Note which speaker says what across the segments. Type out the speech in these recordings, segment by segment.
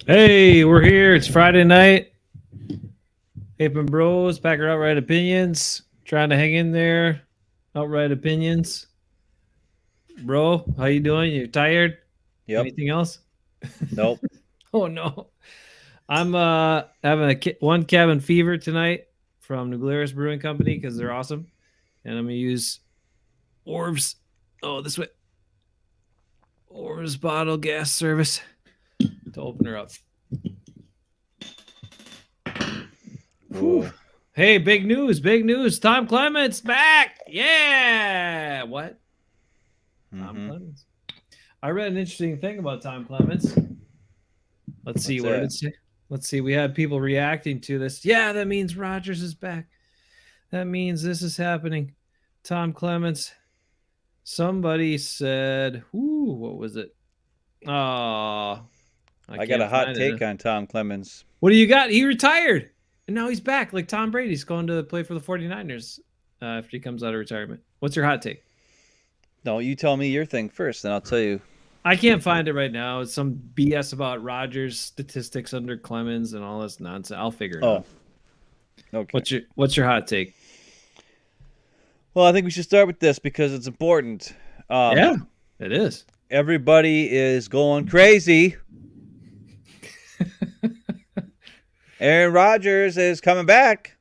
Speaker 1: Hey, we're here. It's Friday night. Hafeman Bros, back our outright opinions. Trying to hang in there. Outright opinions. Bro, how you doing? You tired?
Speaker 2: Yep.
Speaker 1: Anything else?
Speaker 2: Nope.
Speaker 1: Oh no. I'm having one cabin fever tonight from New Glarus Brewing Company because they're awesome. And I'm gonna use Orv's. Oh, this way. Orv's bottle gas service to open her up. Whew. Hey, big news, big news. Tom Clements back. Yeah. What? Tom Clements. I read an interesting thing about Tom Clements. Let's see. What did it say? Let's see. We had people reacting to this. Yeah, that means Rodgers is back. That means this is happening. Tom Clements. Somebody said, "Ooh, what was it?" Oh,
Speaker 2: I got a hot take on Tom Clements.
Speaker 1: What do you got? He retired. And now he's back. Like Tom Brady's going to play for the 49ers after he comes out of retirement. What's your hot take?
Speaker 2: No, you tell me your thing first, and I'll tell you.
Speaker 1: I can't find it right now. It's some BS about Rodgers statistics under Clemens and all this nonsense. I'll figure it out.
Speaker 2: Okay.
Speaker 1: What's your hot take?
Speaker 2: Well, I think we should start with this because it's important.
Speaker 1: Yeah, it is.
Speaker 2: Everybody is going crazy. Aaron Rodgers is coming back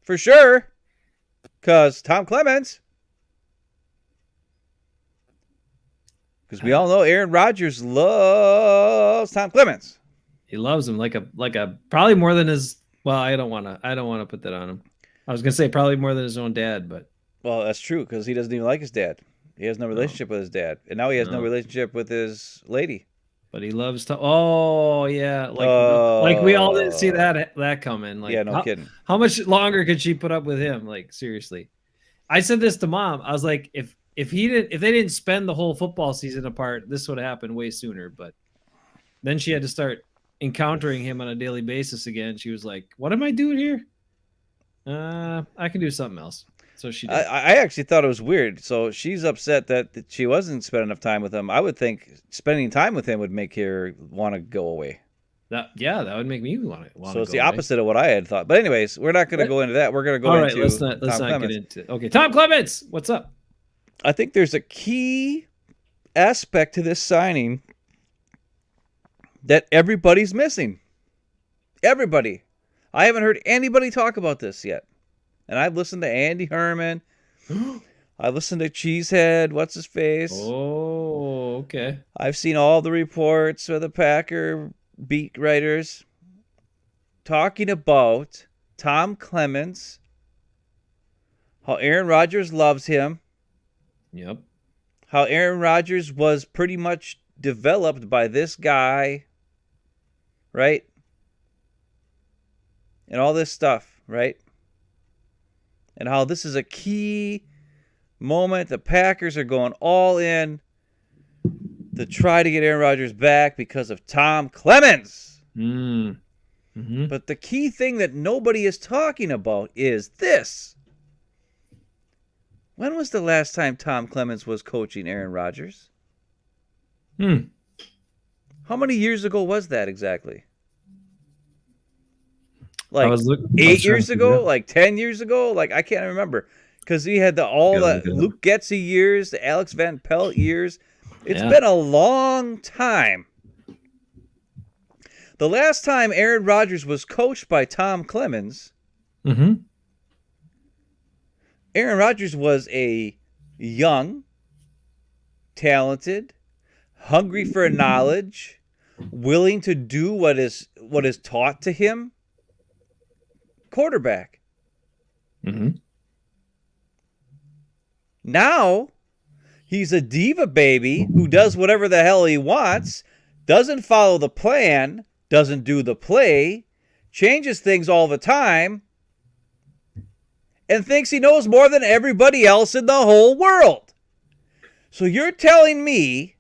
Speaker 2: for sure because Tom Clements. Because we all know Aaron Rodgers loves Tom Clements.
Speaker 1: He loves him like a probably more than his. Well, I don't want to put that on him. I was gonna say probably more than his own dad, but
Speaker 2: well, that's true because he doesn't even like his dad. He has no relationship with his dad, and now he has no relationship with his lady.
Speaker 1: But he loves to. Oh yeah, like we all didn't see that coming. Like,
Speaker 2: yeah, no kidding.
Speaker 1: How much longer could she put up with him? Like seriously, I said this to Mom. I was like, if they didn't spend the whole football season apart, this would have happened way sooner. But then she had to start encountering him on a daily basis again. She was like, "What am I doing here? I can do something else." So she did.
Speaker 2: I actually thought it was weird. So she's upset that she wasn't spending enough time with him. I would think spending time with him would make her want to go away.
Speaker 1: That would make me want to.
Speaker 2: So it's the opposite of what I had thought. But anyways, we're not going to go into that. We're going to go into
Speaker 1: let's not get into it. Okay, Tom Clements, what's up?
Speaker 2: I think there's a key aspect to this signing that everybody's missing. Everybody. I haven't heard anybody talk about this yet. And I've listened to Andy Herman. I've listened to Cheesehead. What's his face?
Speaker 1: Oh, okay.
Speaker 2: I've seen all the reports of the Packer beat writers talking about Tom Clements, how Aaron Rodgers loves him.
Speaker 1: Yep.
Speaker 2: How Aaron Rodgers was pretty much developed by this guy, right? And all this stuff, right? And how this is a key moment. The Packers are going all in to try to get Aaron Rodgers back because of Tom Clements.
Speaker 1: Mm-hmm.
Speaker 2: But the key thing that nobody is talking about is this. When was the last time Tom Clements was coaching Aaron Rodgers? How many years ago was that exactly? Like 8 years ago? Like 10 years ago? Like I can't remember. Because he had the Luke Getsy years, the Alex Van Pelt years. It's been a long time. The last time Aaron Rodgers was coached by Tom Clements, Aaron Rodgers was a young, talented, hungry for knowledge, willing to do what is taught to him quarterback. Now, he's a diva baby who does whatever the hell he wants, doesn't follow the plan, doesn't do the play, changes things all the time, and thinks he knows more than everybody else in the whole world. So you're telling me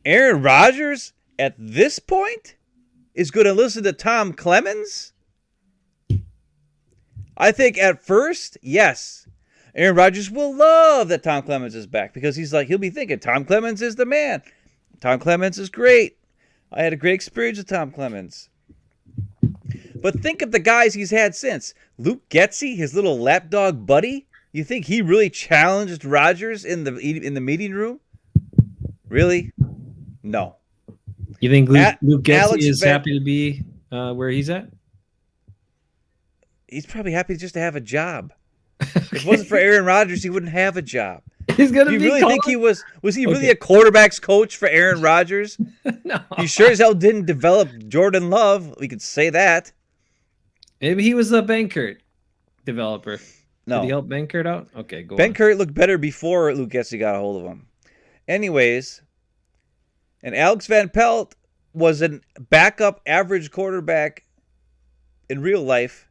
Speaker 2: Aaron Rodgers at this point is going to listen to Tom Clements? I think at first, yes, Aaron Rodgers will love that Tom Clements is back because he'll be thinking Tom Clements is the man. Tom Clements is great. I had a great experience with Tom Clements. But think of the guys he's had since. Luke Getsy, his little lapdog buddy. You think he really challenged Rodgers in the meeting room? Really? No.
Speaker 1: You think Luke Getsy is happy to be where he's at?
Speaker 2: He's probably happy just to have a job. If it wasn't for Aaron Rodgers, he wouldn't have a job.
Speaker 1: He's gonna
Speaker 2: Do you
Speaker 1: be
Speaker 2: really think he was he really a quarterback's coach for Aaron Rodgers?
Speaker 1: No.
Speaker 2: He sure as hell didn't develop Jordan Love. We could say that.
Speaker 1: Maybe he was a Benkert developer.
Speaker 2: No.
Speaker 1: Did he help Benkert out? Okay, go on.
Speaker 2: Benkert looked better before Luke Getsy got a hold of him. Anyways, and Alex Van Pelt was a backup average quarterback in real life.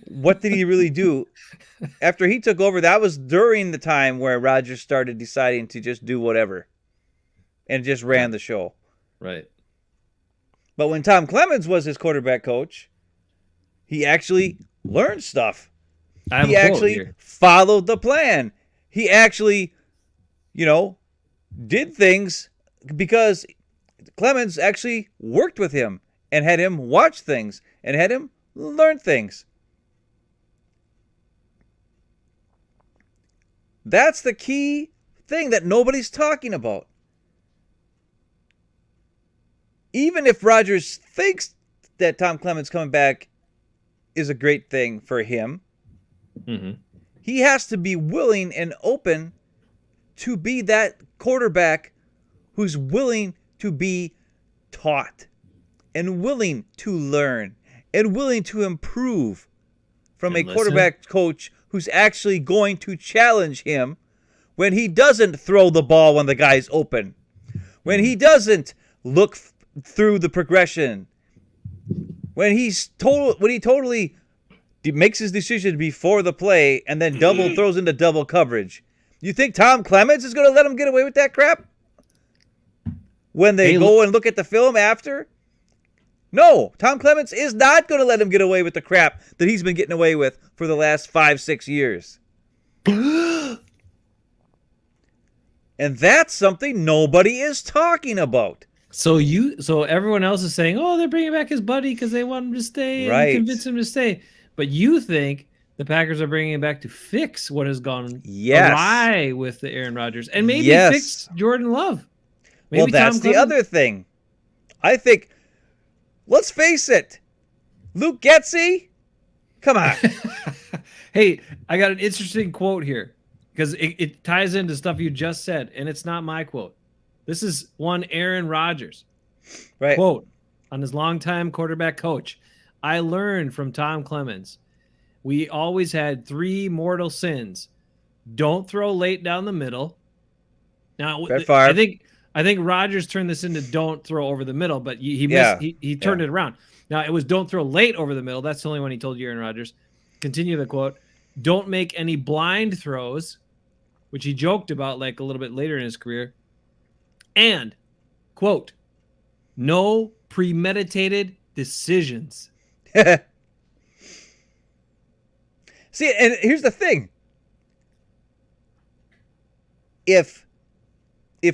Speaker 2: What did he really do? After he took over, that was during the time where Rodgers started deciding to just do whatever and just ran the show.
Speaker 1: Right.
Speaker 2: But when Tom Clements was his quarterback coach, he actually learned stuff. He actually followed the plan. He actually, did things because Clements actually worked with him and had him watch things and had him learn things. That's the key thing that nobody's talking about. Even if Rodgers thinks that Tom Clements coming back is a great thing for him, he has to be willing and open to be that quarterback who's willing to be taught and willing to learn and willing to improve from a quarterback coach who's actually going to challenge him when he doesn't throw the ball when the guy's open, when he doesn't look through the progression, when he totally makes his decision before the play and then throws into double coverage. You think Tom Clements is going to let him get away with that crap when they go and look at the film after? No, Tom Clements is not going to let him get away with the crap that he's been getting away with for the last 5-6 years. And that's something nobody is talking about.
Speaker 1: So everyone else is saying, "Oh, they're bringing back his buddy because they want him to stay and convince him to stay." But you think the Packers are bringing him back to fix what has gone awry with the Aaron Rodgers and maybe fix Jordan Love.
Speaker 2: Maybe that's the other thing. I think, let's face it, Luke Getsy, come on.
Speaker 1: Hey, I got an interesting quote here because it ties into stuff you just said, and it's not my quote. This is one Aaron Rodgers.
Speaker 2: Right.
Speaker 1: Quote on his longtime quarterback coach. I learned from Tom Clements. We always had 3 mortal sins. Don't throw late down the middle. Now, I think Rodgers turned this into don't throw over the middle, but he turned it around. Now, it was don't throw late over the middle. That's the only one he told you, Aaron Rodgers. Continue the quote. Don't make any blind throws, which he joked about like a little bit later in his career. And, quote, no premeditated decisions.
Speaker 2: See, and here's the thing. If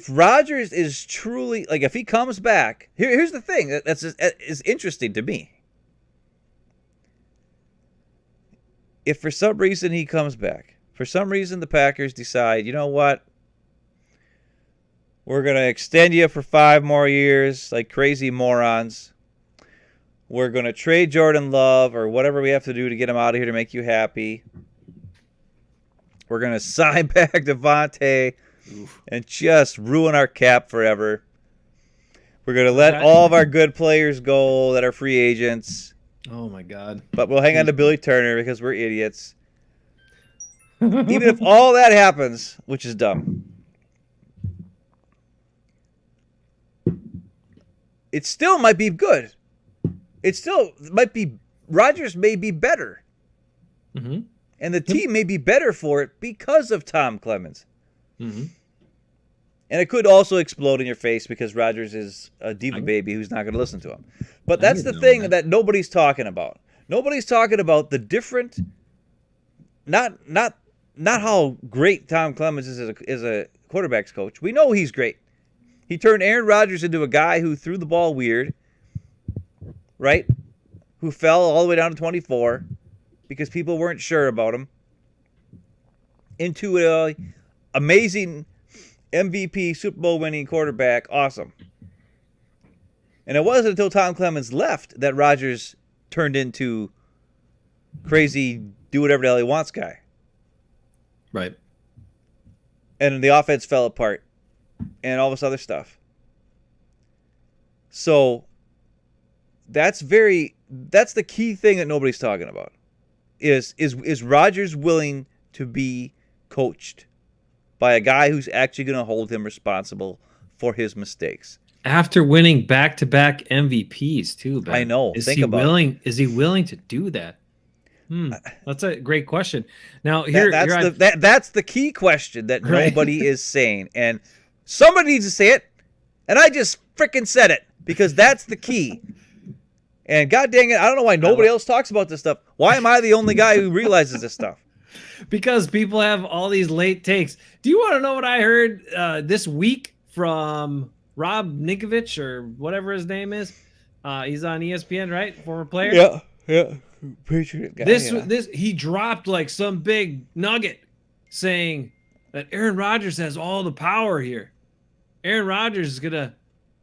Speaker 2: Rodgers is truly, like, if he comes back, here's the thing is interesting to me. If for some reason he comes back, for some reason the Packers decide, you know what, we're going to extend you for 5 more years like crazy morons. We're going to trade Jordan Love or whatever we have to do to get him out of here to make you happy. We're going to sign back Devontae and just ruin our cap forever. We're going to let all of our good players go that are free agents.
Speaker 1: Oh, my God.
Speaker 2: But we'll hang on to Billy Turner because we're idiots. Even if all that happens, which is dumb, it still might be good. It still might be, Rodgers may be better.
Speaker 1: Mm-hmm.
Speaker 2: And the team may be better for it because of Tom Clements.
Speaker 1: Mm-hmm.
Speaker 2: And it could also explode in your face because Rodgers is a diva baby who's not going to listen to him. But that's the thing that nobody's talking about. Nobody's talking about the different, not how great Tom Clements is as a quarterback's coach. We know he's great. He turned Aaron Rodgers into a guy who threw the ball weird, right? Who fell all the way down to 24 because people weren't sure about him, into an amazing MVP, Super Bowl winning quarterback. Awesome. And it wasn't until Tom Clements left that Rodgers turned into crazy, do whatever the hell he wants guy.
Speaker 1: Right.
Speaker 2: And the offense fell apart and all this other stuff. So that's the key thing that nobody's talking about. Is Rodgers willing to be coached by a guy who's actually going to hold him responsible for his mistakes?
Speaker 1: After winning back-to-back MVPs too, Ben.
Speaker 2: I know.
Speaker 1: Is he willing to do that? That's a great question. Now
Speaker 2: that's the key question that nobody is saying, and somebody needs to say it, and I just freaking said it because that's the key. And god dang it, I don't know why nobody else talks about this stuff. Why am I the only guy who realizes this stuff?
Speaker 1: Because people have all these late takes. Do you want to know what I heard this week from Rob Ninkovich or whatever his name is? He's on ESPN, right? Former player.
Speaker 2: Yeah. Patriot guy.
Speaker 1: This he dropped like some big nugget saying that Aaron Rodgers has all the power here. Aaron Rodgers is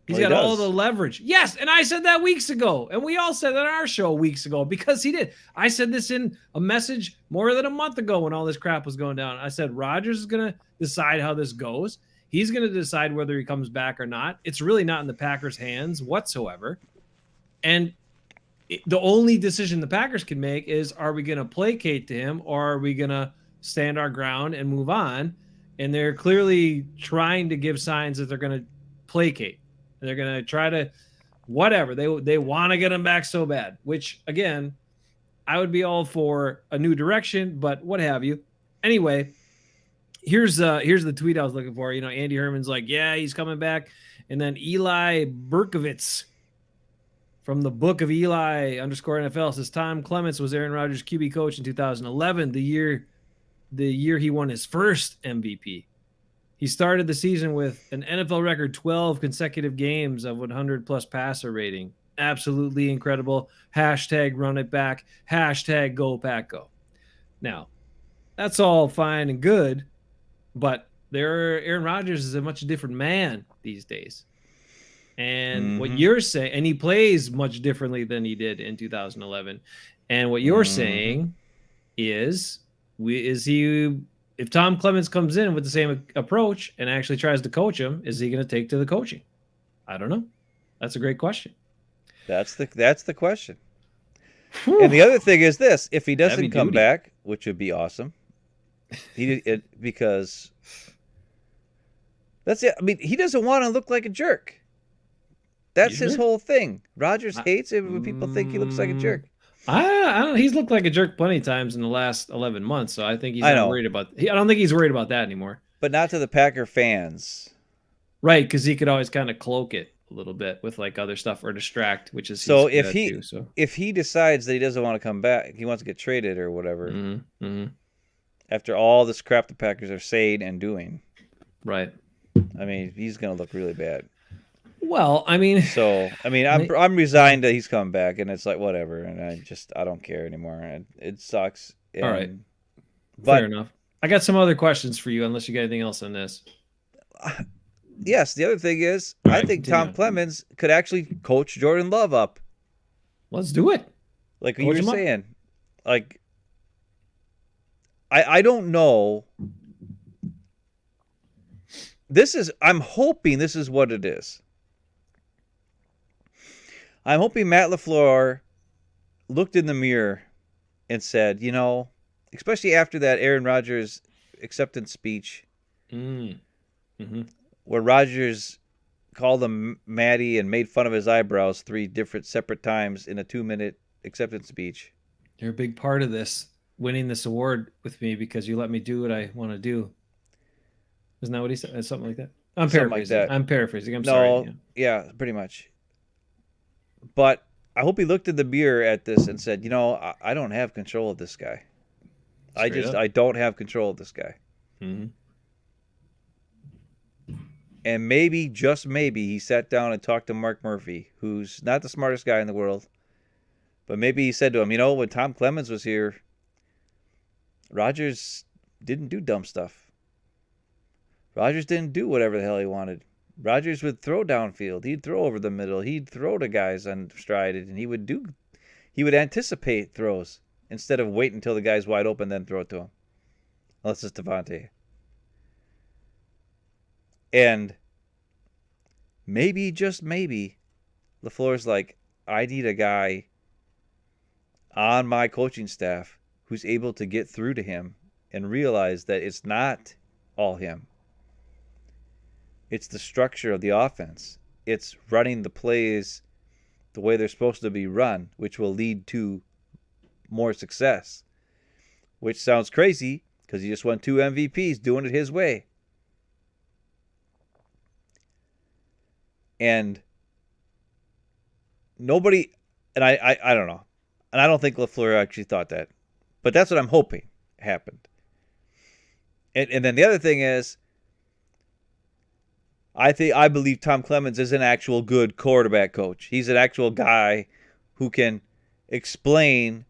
Speaker 1: he's got all the leverage. Yes, and I said that weeks ago, and we all said that on our show weeks ago because he did. I said this in a message more than a month ago when all this crap was going down. I said Rodgers is going to decide how this goes. He's going to decide whether he comes back or not. It's really not in the Packers' hands whatsoever. And the only decision the Packers can make is, are we going to placate to him or are we going to stand our ground and move on? And they're clearly trying to give signs that they're going to placate. They're going to try to whatever. They want to get him back so bad, which, again, I would be all for a new direction, but what have you. Anyway, here's the tweet I was looking for. Andy Herman's like, yeah, he's coming back. And then Eli Berkovitz from the book of Eli _NFL says Tom Clements was Aaron Rodgers' QB coach in 2011, the year he won his first MVP. He started the season with an NFL record 12 consecutive games of 100-plus passer rating. Absolutely incredible. # run it back. # go Pack go. Now, that's all fine and good, but Aaron Rodgers is a much different man these days. And what you're saying, and he plays much differently than he did in 2011. And what you're saying is if Tom Clements comes in with the same approach and actually tries to coach him, is he going to take to the coaching? I don't know. That's a great question.
Speaker 2: That's the question. Whew. And the other thing is this: if he doesn't come back, which would be awesome, because that's it. I mean, he doesn't want to look like a jerk. That's his whole thing. Rodgers hates it when people think he looks like a jerk.
Speaker 1: I don't. He's looked like a jerk plenty of times in the last 11 months, so I think he's not worried about. I don't think he's worried about that anymore.
Speaker 2: But not to the Packer fans,
Speaker 1: right? Because he could always kind of cloak it a little bit with like other stuff or distract, which is
Speaker 2: so. If he decides that he doesn't want to come back, he wants to get traded or whatever. After all this crap the Packers are saying and doing,
Speaker 1: right?
Speaker 2: I mean, he's going to look really bad.
Speaker 1: Well, I mean,
Speaker 2: I'm resigned that he's coming back, and it's like whatever, and I don't care anymore. And it sucks. And,
Speaker 1: all right, fair enough. I got some other questions for you, unless you got anything else on this.
Speaker 2: Yes, the other thing is, I think Tom Clements could actually coach Jordan Love up.
Speaker 1: Let's do it.
Speaker 2: Like you were saying, like I don't know. I'm hoping this is what it is. I'm hoping Matt LaFleur looked in the mirror and said, especially after that Aaron Rodgers acceptance speech, where Rodgers called him Matty and made fun of his eyebrows 3 separate times in a 2-minute acceptance speech.
Speaker 1: You're a big part of this, winning this award with me because you let me do what I want to do. Isn't that what he said? Something like that. I'm paraphrasing. I'm sorry.
Speaker 2: Yeah, pretty much. But I hope he looked in the mirror at this and said, I don't have control of this guy. I don't have control of this guy. And maybe, just maybe, he sat down and talked to Mark Murphy, who's not the smartest guy in the world. But maybe he said to him, when Tom Clements was here, Rodgers didn't do dumb stuff. Rodgers didn't do whatever the hell he wanted. Rodgers would throw downfield. He'd throw over the middle. He'd throw to guys on stride, and he would anticipate throws instead of wait until the guy's wide open then throw it to him. Unless it's Devontae. And maybe, just maybe, LaFleur's like, I need a guy on my coaching staff who's able to get through to him and realize that it's not all him. It's the structure of the offense. It's running the plays the way they're supposed to be run, which will lead to more success. Which sounds crazy because he just won 2 MVPs doing it his way. And nobody, and I don't know. And I don't think LaFleur actually thought that. But that's what I'm hoping happened. And then the other thing is, I believe Tom Clements is an actual good quarterback coach. He's an actual guy who can explain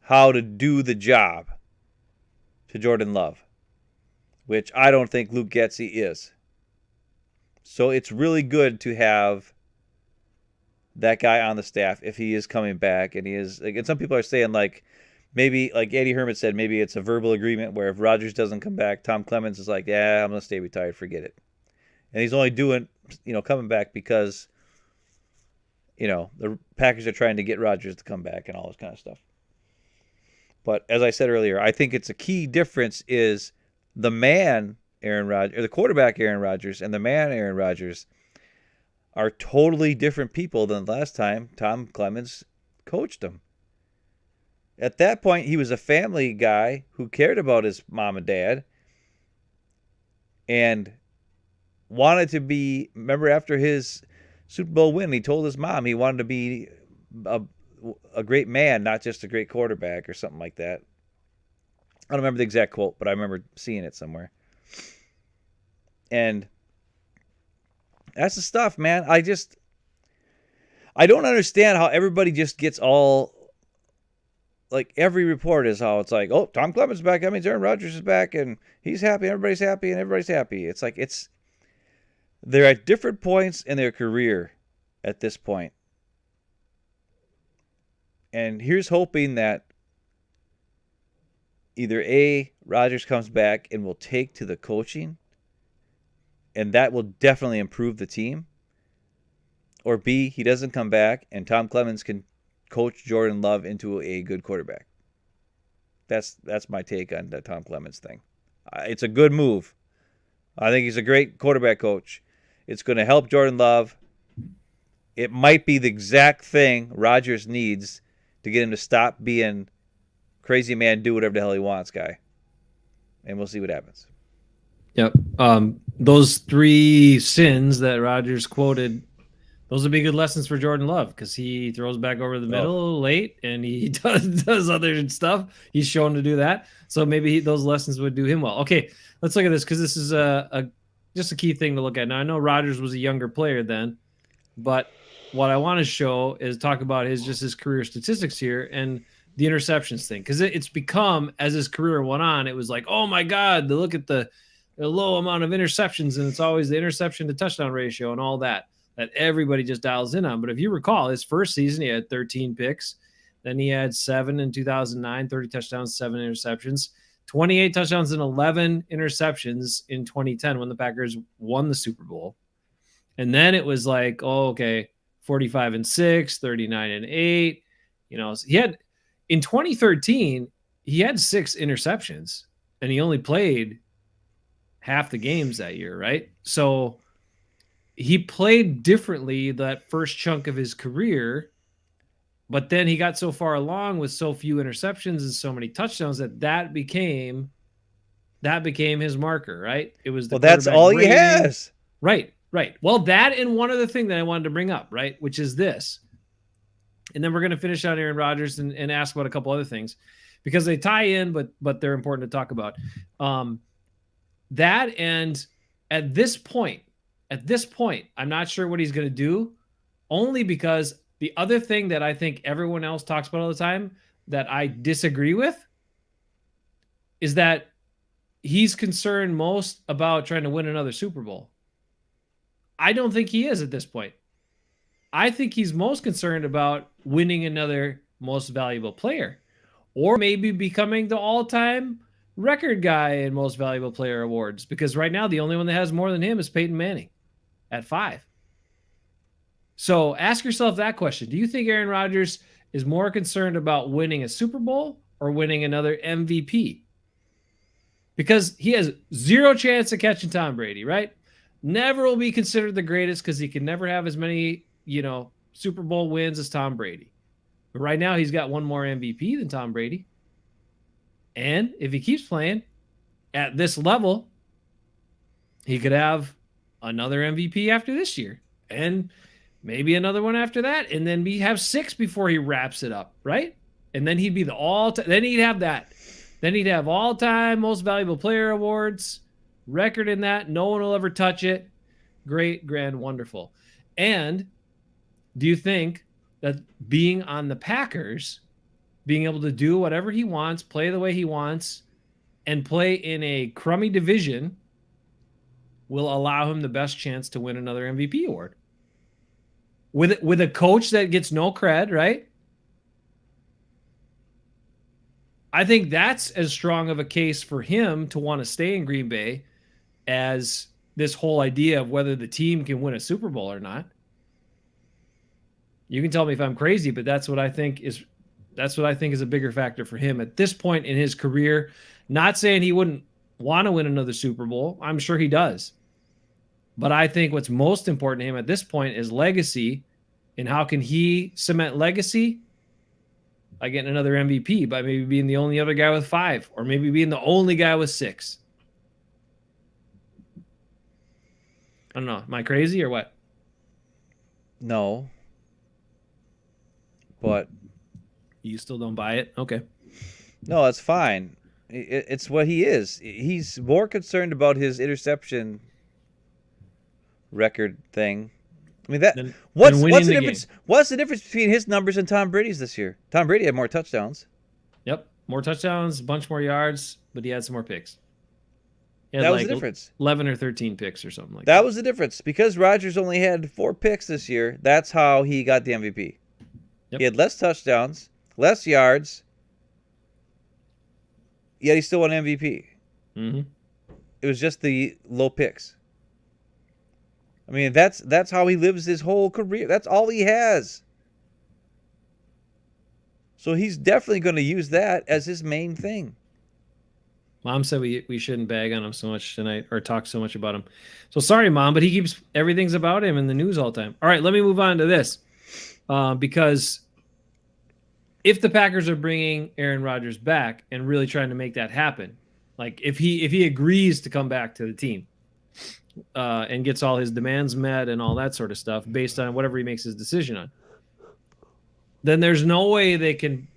Speaker 2: how to do the job to Jordan Love, which I don't think Luke Getsy is. So it's really good to have that guy on the staff if he is coming back. And he is, like, and some people are saying, like, maybe, like Eddie Herman said, maybe it's a verbal agreement where if Rodgers doesn't come back, Tom Clements is like, yeah, I'm going to stay retired, forget it. And he's only doing, coming back because, the Packers are trying to get Rodgers to come back and all this kind of stuff. But as I said earlier, I think it's a key difference is the man, Aaron Rodgers, or the quarterback, Aaron Rodgers, and the man, Aaron Rodgers, are totally different people than the last time Tom Clements coached him. At that point, he was a family guy who cared about his mom and dad and wanted to be, remember after his Super Bowl win, he told his mom he wanted to be a great man, not just a great quarterback or something like that. I don't remember the exact quote, but I remember seeing it somewhere. And that's the stuff, man. I don't understand how everybody just gets all, like, every report is how it's like, oh, Tom Clements is back. That means Aaron Rodgers is back, and he's happy, everybody's happy, and everybody's happy. It's like, they're at different points in their career at this point. And here's hoping that either A, Rodgers comes back and will take to the coaching, and that will definitely improve the team. Or B, he doesn't come back and Tom Clements can coach Jordan Love into a good quarterback. That's my take on the Tom Clements thing. It's a good move. I think he's a great quarterback coach. It's going to help Jordan Love. It might be the exact thing Rodgers needs to get him to stop being crazy man, do whatever the hell he wants guy. And we'll see what happens.
Speaker 1: Yep. Those 3 sins that Rodgers quoted, those would be good lessons for Jordan Love because he throws back over the middle late and he does other stuff. He's shown to do that. So maybe those lessons would do him well. Okay, let's look at this because this is just a key thing to look at. Now, I know Rodgers was a younger player then, but what I want to show is talk about his career statistics here and the interceptions thing. Because it's become, as his career went on, it was like, oh my God, look at the low amount of interceptions, and it's always the interception to touchdown ratio and all that everybody just dials in on. But if you recall, his first season, he had 13 picks. Then he had 7 in 2009, 30 touchdowns, 7 interceptions, 28 touchdowns and 11 interceptions in 2010 when the Packers won the Super Bowl. And then it was like, oh, okay, 45-6, 39-8. So he had, in 2013, he had 6 interceptions and he only played half the games that year, right? So he played differently that first chunk of his career, but then he got so far along with so few interceptions and so many touchdowns that became his marker, right? It was
Speaker 2: that's all he has.
Speaker 1: Right. Well, that and one other thing that I wanted to bring up, right, which is this. And then we're going to finish on Aaron Rodgers and ask about a couple other things because they tie in, but they're important to talk about. That, and at this point, At this point, I'm not sure what he's going to do, only because the other thing that I think everyone else talks about all the time that I disagree with is that he's concerned most about trying to win another Super Bowl. I don't think he is at this point. I think he's most concerned about winning another most valuable player, or maybe becoming the all-time record guy in most valuable player awards, because right now the only one that has more than him is Peyton Manning at 5. So ask yourself that question. Do you think Aaron Rodgers is more concerned about winning a Super Bowl or winning another MVP? Because he has zero chance of catching Tom Brady, right? Never will be considered the greatest because he can never have as many, Super Bowl wins as Tom Brady. But right now he's got one more MVP than Tom Brady. And if he keeps playing at this level, he could have another MVP after this year and maybe another one after that. And then have 6 before he wraps it up, right? And then he'd be then he'd have that. Then he'd have all-time most valuable player awards, record in that. No one will ever touch it. Great, grand, wonderful. And do you think that being on the Packers, being able to do whatever he wants, play the way he wants, and play in a crummy division will allow him the best chance to win another MVP award? With a coach that gets no cred, right? I think that's as strong of a case for him to want to stay in Green Bay as this whole idea of whether the team can win a Super Bowl or not. You can tell me if I'm crazy, but that's what I think is a bigger factor for him at this point in his career. Not saying he wouldn't want to win another Super Bowl. I'm sure he does. But I think what's most important to him at this point is legacy. And how can he cement legacy? By getting another MVP, by maybe being the only other guy with 5, or maybe being the only guy with 6. I don't know. Am I crazy or what?
Speaker 2: No. But
Speaker 1: you still don't buy it? Okay.
Speaker 2: No, that's fine. It's what he is. He's more concerned about his interception record thing. I mean, what's the difference? What's the difference between his numbers and Tom Brady's this year? Tom Brady had more touchdowns.
Speaker 1: Yep, more touchdowns, a bunch more yards, but he had some more picks.
Speaker 2: That was the difference.
Speaker 1: 11 or 13 picks or something like
Speaker 2: that. That was the difference. Because Rodgers only had 4 picks this year, that's how he got the MVP. Yep. He had less touchdowns, less yards, yet he still won MVP.
Speaker 1: Mm-hmm.
Speaker 2: It was just the low picks. I mean, that's how he lives his whole career. That's all he has. So he's definitely going to use that as his main thing.
Speaker 1: Mom said we shouldn't bag on him so much tonight or talk so much about him. So sorry, Mom, but he keeps everything's about him in the news all the time. All right, let me move on to this. Because if the Packers are bringing Aaron Rodgers back and really trying to make that happen, like if he agrees to come back to the team, and gets all his demands met and all that sort of stuff based on whatever he makes his decision on, then there's no way they can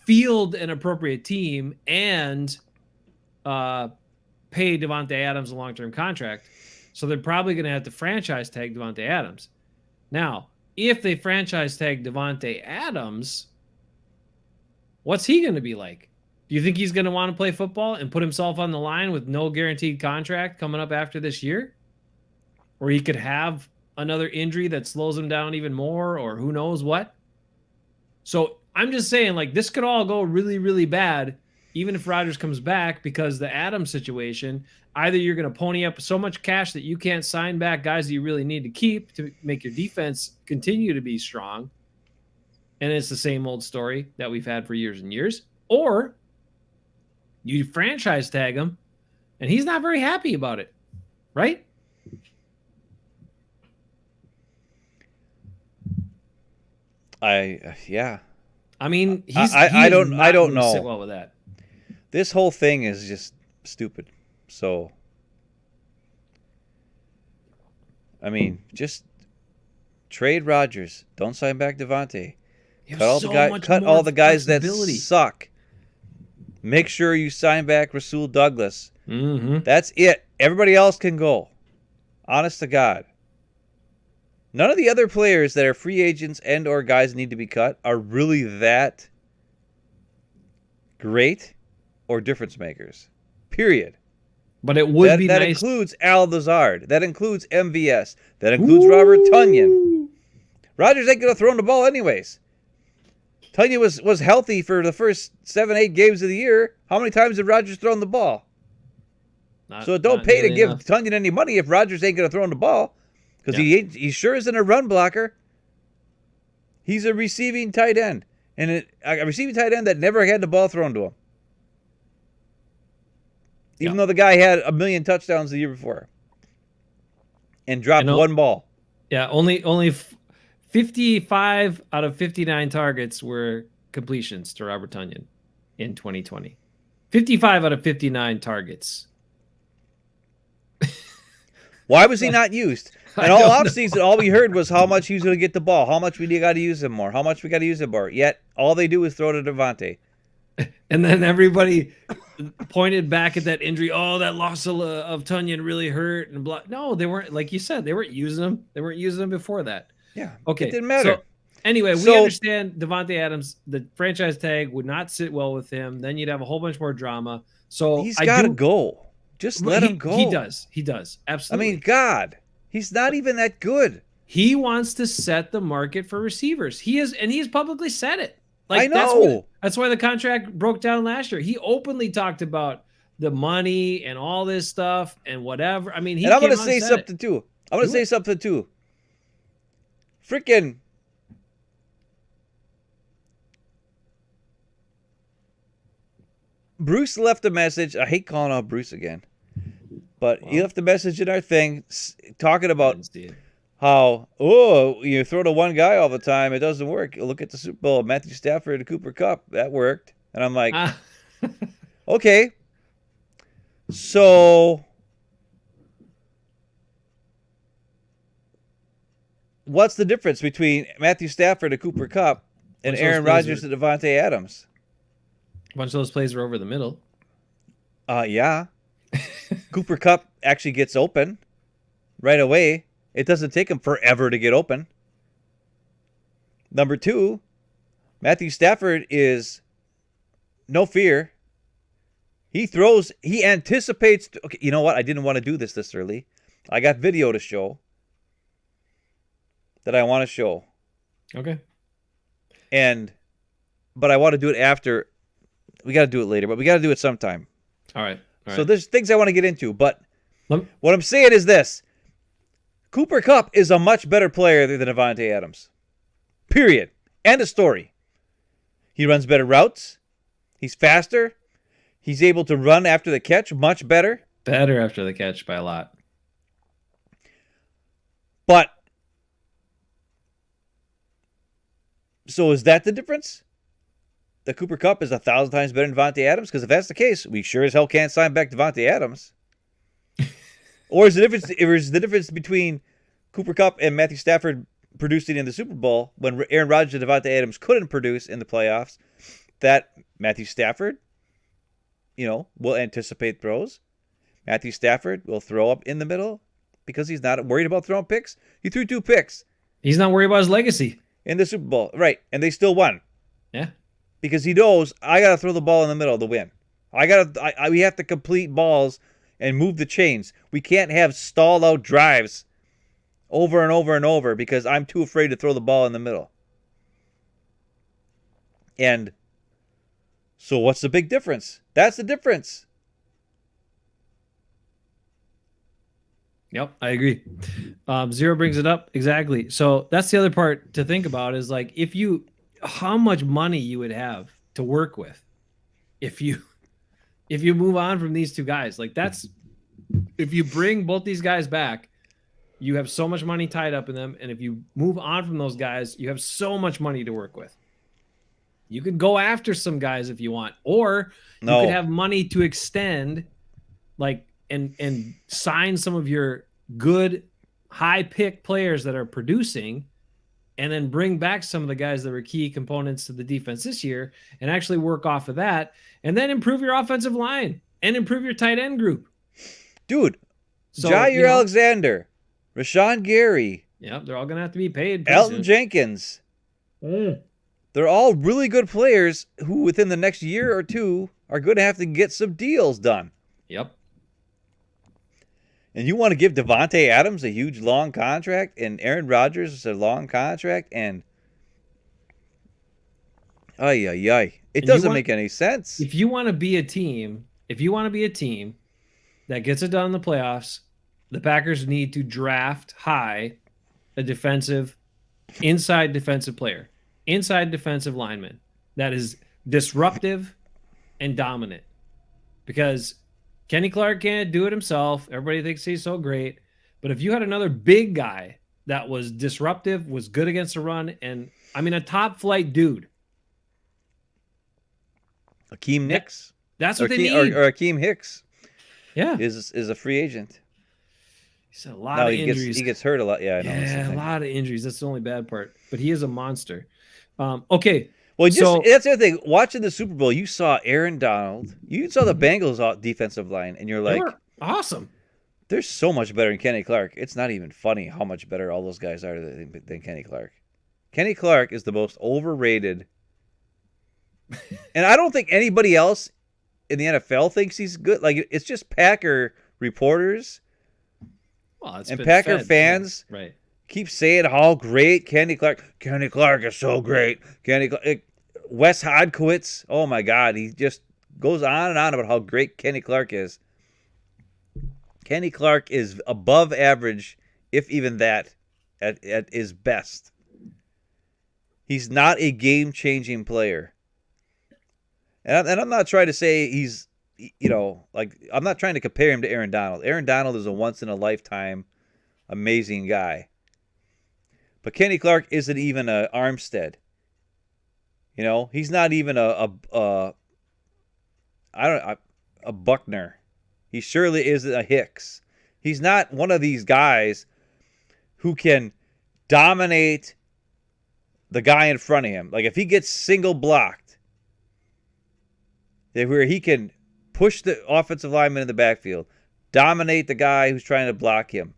Speaker 1: field an appropriate team and pay Davante Adams a long-term contract. So they're probably going to have to franchise tag Davante Adams. Now, if they franchise tag Davante Adams, what's he going to be like? Do you think he's going to want to play football and put himself on the line with no guaranteed contract coming up after this year? Or he could have another injury that slows him down even more, or who knows what? So I'm just saying, like, this could all go really, really bad, even if Rodgers comes back, because the Adams situation, either you're going to pony up so much cash that you can't sign back guys that you really need to keep to make your defense continue to be strong, and it's the same old story that we've had for years and years, or you franchise tag him, and he's not very happy about it, right?
Speaker 2: Yeah.
Speaker 1: I mean,
Speaker 2: I don't know.
Speaker 1: Sit well with that.
Speaker 2: This whole thing is just stupid. So, I mean, just trade Rodgers. Don't sign back Davante. Cut all the guys that suck. Make sure you sign back Rasul Douglas.
Speaker 1: Mm-hmm.
Speaker 2: That's it. Everybody else can go. Honest to God. None of the other players that are free agents and or guys need to be cut are really that great or difference makers. Period.
Speaker 1: But it would be
Speaker 2: that
Speaker 1: nice.
Speaker 2: includes Al Lazard. That includes MVS. That includes Robert Tonyan. Rodgers ain't going to throw the ball anyways. Tonyan was healthy for the first 7-8 games of the year. How many times did Rodgers throw the ball? So it don't pay to give Tonyan any money if Rodgers ain't going to throw the ball. Because he sure isn't a run blocker. He's a receiving tight end. And a receiving tight end that never had the ball thrown to him. Even though the guy had 1 million touchdowns the year before. And dropped one ball.
Speaker 1: Yeah, only 55 out of 59 targets were completions to Robert Tonyan in 2020. 55 out of 59 targets.
Speaker 2: Why was he not used? And all offseason, all we heard was how much he was going to get the ball, how much we got to use him more, how much we got to use him more. Yet, all they do is throw to Devontae.
Speaker 1: And then everybody pointed back at that injury. Oh, that loss of Tonyan really hurt. And blah. No, they weren't. Like you said, they weren't using him. They weren't using him before that.
Speaker 2: Yeah.
Speaker 1: Okay.
Speaker 2: It didn't matter.
Speaker 1: So, anyway, we understand Devontae Adams, the franchise tag would not sit well with him. Then you'd have a whole bunch more drama. So
Speaker 2: he's got to go. Just let him go.
Speaker 1: He does. He does. Absolutely.
Speaker 2: I mean, God, he's not even that good.
Speaker 1: He wants to set the market for receivers. He is, and he's publicly said it.
Speaker 2: Like, I know.
Speaker 1: That's why the contract broke down last year. He openly talked about the money and all this stuff and whatever. I mean,
Speaker 2: and I'm going to say something too. I'm going to say something too. Freaking Bruce left a message. I hate calling out Bruce again, but he left a message in our thing talking about how, you throw to one guy all the time, it doesn't work. Look at the Super Bowl, Matthew Stafford and Cooper Kupp, that worked. And I'm like, okay. So what's the difference between Matthew Stafford and Cooper Kupp and Aaron Rodgers and Devontae Adams?
Speaker 1: A bunch of those plays are over the middle.
Speaker 2: Yeah. Cooper Kupp actually gets open right away. It doesn't take him forever to get open. Number 2, Matthew Stafford is no fear. He anticipates. Okay, you know what? I didn't want to do this early. I got video to show that I want to show.
Speaker 1: Okay.
Speaker 2: But I want to do it after. We got to do it later, but we got to do it sometime.
Speaker 1: All right.
Speaker 2: So there's things I want to get into, but what I'm saying is this. Cooper Kupp is a much better player than Devontae Adams. Period. End of story. He runs better routes. He's faster. He's able to run after the catch much better.
Speaker 1: Better after the catch by a lot.
Speaker 2: But, so is that the difference? That Cooper Kupp is 1,000 times better than Devontae Adams? Because if that's the case, we sure as hell can't sign back Devontae Adams. Or is the difference between Cooper Kupp and Matthew Stafford producing in the Super Bowl when Aaron Rodgers and Devontae Adams couldn't produce in the playoffs, that Matthew Stafford, will anticipate throws. Matthew Stafford will throw up in the middle because he's not worried about throwing picks. He threw 2 picks.
Speaker 1: He's not worried about his legacy.
Speaker 2: In the Super Bowl. Right. And they still won.
Speaker 1: Yeah.
Speaker 2: Because he knows, I got to throw the ball in the middle to win. We have to complete balls and move the chains. We can't have stalled out drives over and over and over because I'm too afraid to throw the ball in the middle. And so what's the big difference? That's the difference.
Speaker 1: Yep, I agree. Zero brings it up. Exactly. So that's the other part to think about is like how much money you would have to work with if you move on from these 2 guys. Like if you bring both these guys back, you have so much money tied up in them. And if you move on from those guys, you have so much money to work with. You could go after some guys if you want, or you could have money to extend and sign some of your good high pick players that are producing, and then bring back some of the guys that were key components to the defense this year and actually work off of that, and then improve your offensive line and improve your tight end group.
Speaker 2: Dude, Jair Alexander Rashawn Gary.
Speaker 1: Yep, they're all going to have to be paid.
Speaker 2: Elton Jenkins. They're all really good players who within the next year or two are going to have to get some deals done.
Speaker 1: Yep.
Speaker 2: And you want to give Davante Adams a huge long contract and Aaron Rodgers a long contract and it doesn't make any sense.
Speaker 1: If you want to be a team, that gets it done in the playoffs, the Packers need to draft high a inside defensive player, inside defensive lineman that is disruptive and dominant. Because Kenny Clark can't do it himself. Everybody thinks he's so great. But if you had another big guy that was disruptive, was good against the run, and a top flight dude.
Speaker 2: Akeem Nicks?
Speaker 1: That's what they need.
Speaker 2: Or Akeem Hicks.
Speaker 1: Yeah.
Speaker 2: Is a free agent.
Speaker 1: He's a lot of injuries.
Speaker 2: He gets hurt a lot. Yeah, I know.
Speaker 1: Yeah, a lot of injuries. That's the only bad part. But he is a monster. Okay.
Speaker 2: Well, that's the other thing. Watching the Super Bowl, you saw Aaron Donald. You saw the Bengals defensive line, and you're like,
Speaker 1: awesome.
Speaker 2: They're so much better than Kenny Clark. It's not even funny how much better all those guys are than Kenny Clark. Kenny Clark is the most overrated. And I don't think anybody else in the NFL thinks he's good. Like, it's just Packer reporters and Packer fans keep saying how great Kenny Clark is so great. Wes Hodkiewicz, oh my God, he just goes on and on about how great Kenny Clark is. Kenny Clark is above average, if even that, at his best. He's not a game-changing player. And I'm not trying to say he's, I'm not trying to compare him to Aaron Donald. Aaron Donald is a once-in-a-lifetime amazing guy. But Kenny Clark isn't even a Armstead. He's not even a Buckner. He surely isn't a Hicks. He's not one of these guys who can dominate the guy in front of him. Like, if he gets single blocked, where he can push the offensive lineman in the backfield, dominate the guy who's trying to block him,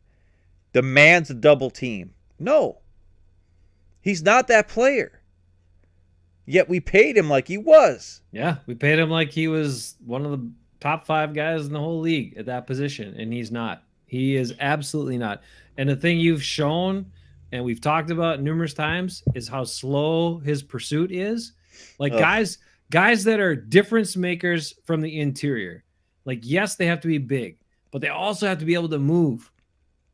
Speaker 2: demands a double team. No. He's not that player. Yet we paid him like he was.
Speaker 1: Yeah, we paid him like he was one of the top 5 guys in the whole league at that position, and he's not. He is absolutely not. And the thing you've shown, and we've talked about numerous times, is how slow his pursuit is. Like, guys that are difference makers from the interior. Like, yes, they have to be big, but they also have to be able to move.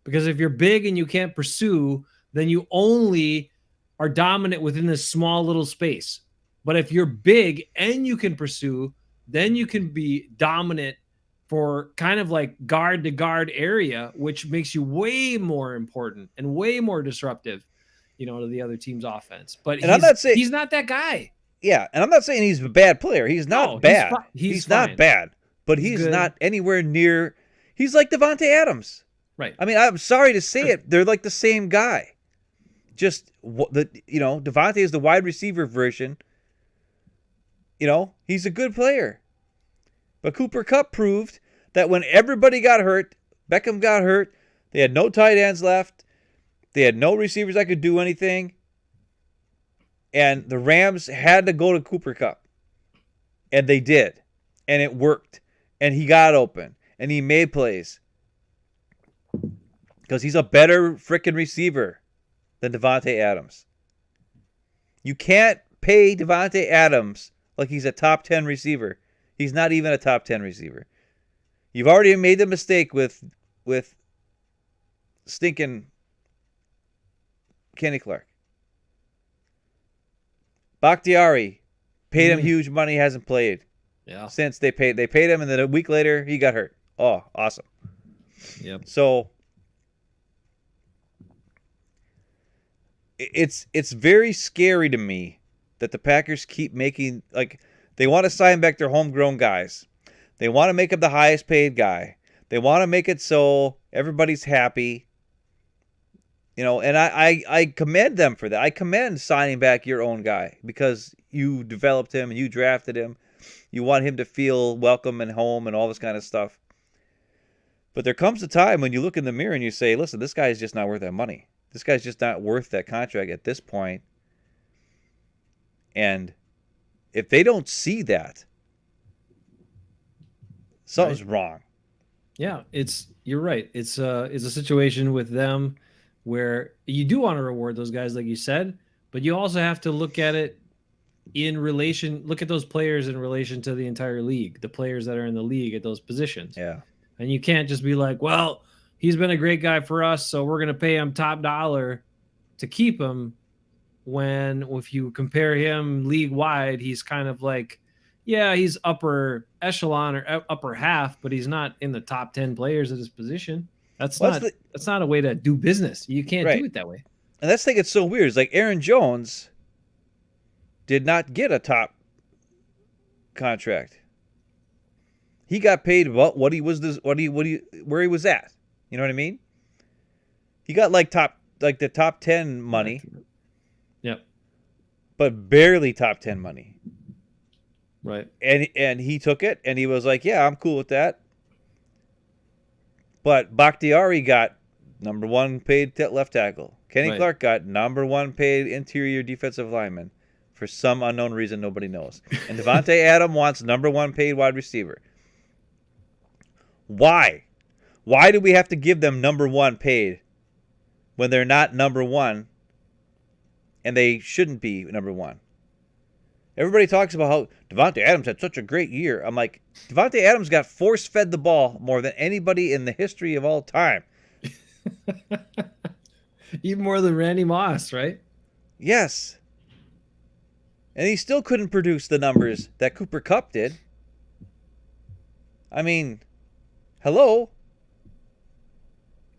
Speaker 1: Because if you're big and you can't pursue, then you only are dominant within this small little space. But if you're big and you can pursue, then you can be dominant for kind of like guard to guard area, which makes you way more important and way more disruptive, to the other team's offense. But he's not that guy.
Speaker 2: Yeah, and I'm not saying he's a bad player. He's not bad. He's not bad, but he's not anywhere near. He's like Davante Adams.
Speaker 1: Right.
Speaker 2: I'm sorry to say it. They're like the same guy. Just Davante is the wide receiver version. He's a good player. But Cooper Kupp proved that when everybody got hurt, Beckham got hurt, they had no tight ends left, they had no receivers that could do anything, and the Rams had to go to Cooper Kupp. And they did. And it worked. And he got open. And he made plays. Because he's a better freaking receiver than Davante Adams. You can't pay Davante Adams like he's a top 10 receiver. He's not even a top 10 receiver. You've already made the mistake with stinking Kenny Clark. Bakhtiari paid him huge money, hasn't played.
Speaker 1: Yeah.
Speaker 2: Since they paid him, and then a week later he got hurt. Oh, awesome.
Speaker 1: Yep.
Speaker 2: So it's very scary to me that the Packers keep making, like, they want to sign back their homegrown guys. They want to make him the highest paid guy. They want to make it so everybody's happy. And I commend them for that. I commend signing back your own guy because you developed him and you drafted him. You want him to feel welcome and home and all this kind of stuff. But there comes a time when you look in the mirror and you say, listen, this guy is just not worth that money. This guy's just not worth that contract at this point. And if they don't see that, something's wrong.
Speaker 1: Yeah, you're right. It's a situation with them where you do want to reward those guys, like you said, but you also have to look at it look at those players in relation to the entire league, the players that are in the league at those positions.
Speaker 2: Yeah.
Speaker 1: And you can't just be like, well, he's been a great guy for us, so we're going to pay him top dollar to keep him, when if you compare him league wide, he's kind of like, yeah, he's upper echelon or upper half, but he's not in the top 10 players at his position. That's not a way to do business. You can't do it that way.
Speaker 2: And that's the thing that's so weird. It's like Aaron Jones did not get a top contract. He got paid about where he was at. You know what I mean? He got the top 10 money.
Speaker 1: Yep.
Speaker 2: But barely top 10 money.
Speaker 1: Right.
Speaker 2: And he took it and he was like, yeah, I'm cool with that. But Bakhtiari got number 1 paid left tackle. Kenny Clark got number 1 paid interior defensive lineman for some unknown reason nobody knows. And Devontae Adams wants number 1 paid wide receiver. Why? Why do we have to give them number 1 paid when they're not number 1 and they shouldn't be number 1? Everybody talks about how Devontae Adams had such a great year. I'm like, Devontae Adams got force-fed the ball more than anybody in the history of all time.
Speaker 1: Even more than Randy Moss, right?
Speaker 2: Yes. And he still couldn't produce the numbers that Cooper Kupp did. I mean, hello?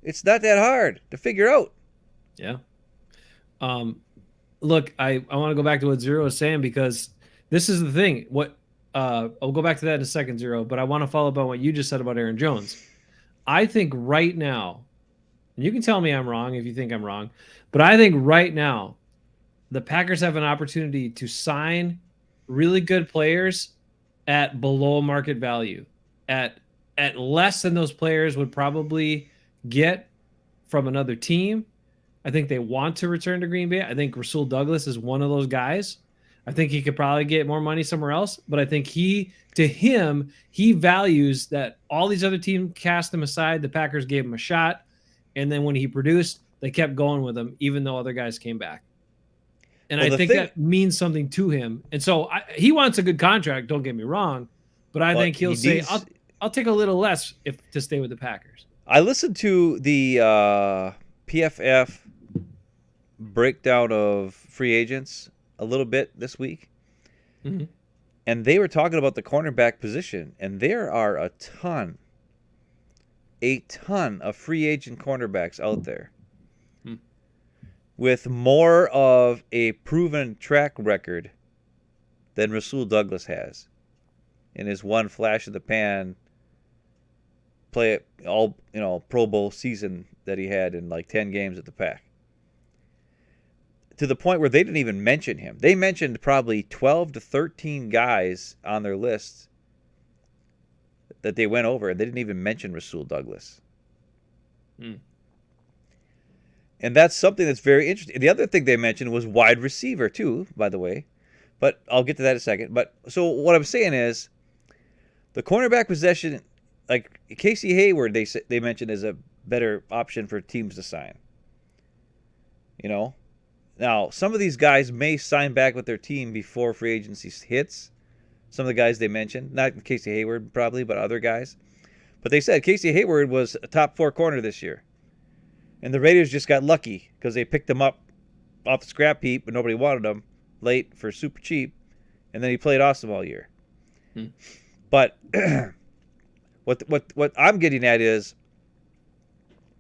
Speaker 2: It's not that hard to figure out.
Speaker 1: Yeah. Look, I want to go back to what Zero is saying, because this is the thing. I'll go back to that in a second, Zero, but I want to follow up on what you just said about Aaron Jones. I think right now, and you can tell me I'm wrong if you think I'm wrong, but I think right now the Packers have an opportunity to sign really good players at below market value, at less than those players would probably get from another team. I think they want to return to Green Bay. I think Rasul Douglas is one of those guys. I think he could probably get more money somewhere else, but I think he values that all these other teams cast him aside. The Packers gave him a shot, and then when he produced, they kept going with him, even though other guys came back. And I think that means something to him. And so he wants a good contract, don't get me wrong, but I think he'll say, I'll take a little less to stay with the Packers.
Speaker 2: I listened to the PFF breakdown of free agents a little bit this week.
Speaker 1: Mm-hmm.
Speaker 2: And they were talking about the cornerback position, and there are a ton of free agent cornerbacks out there with more of a proven track record than Rasul Douglas has in his one flash of the pan Pro Bowl season that he had in like 10 games at the Pack. To the point where they didn't even mention him. They mentioned probably 12 to 13 guys on their list that they went over, and they didn't even mention Rasul Douglas. And that's something that's very interesting. The other thing they mentioned was wide receiver too, by the way. But I'll get to that in a second. But so what I'm saying is the cornerback possession, like Casey Hayward, they mentioned is a better option for teams to sign. You know? Now, some of these guys may sign back with their team before free agency hits. Some of the guys they mentioned, not Casey Hayward probably, but other guys. But they said Casey Hayward was a top 4 corner this year. And the Raiders just got lucky because they picked him up off the scrap heap, but nobody wanted him late for super cheap. And then he played awesome all year. But what I'm getting at is,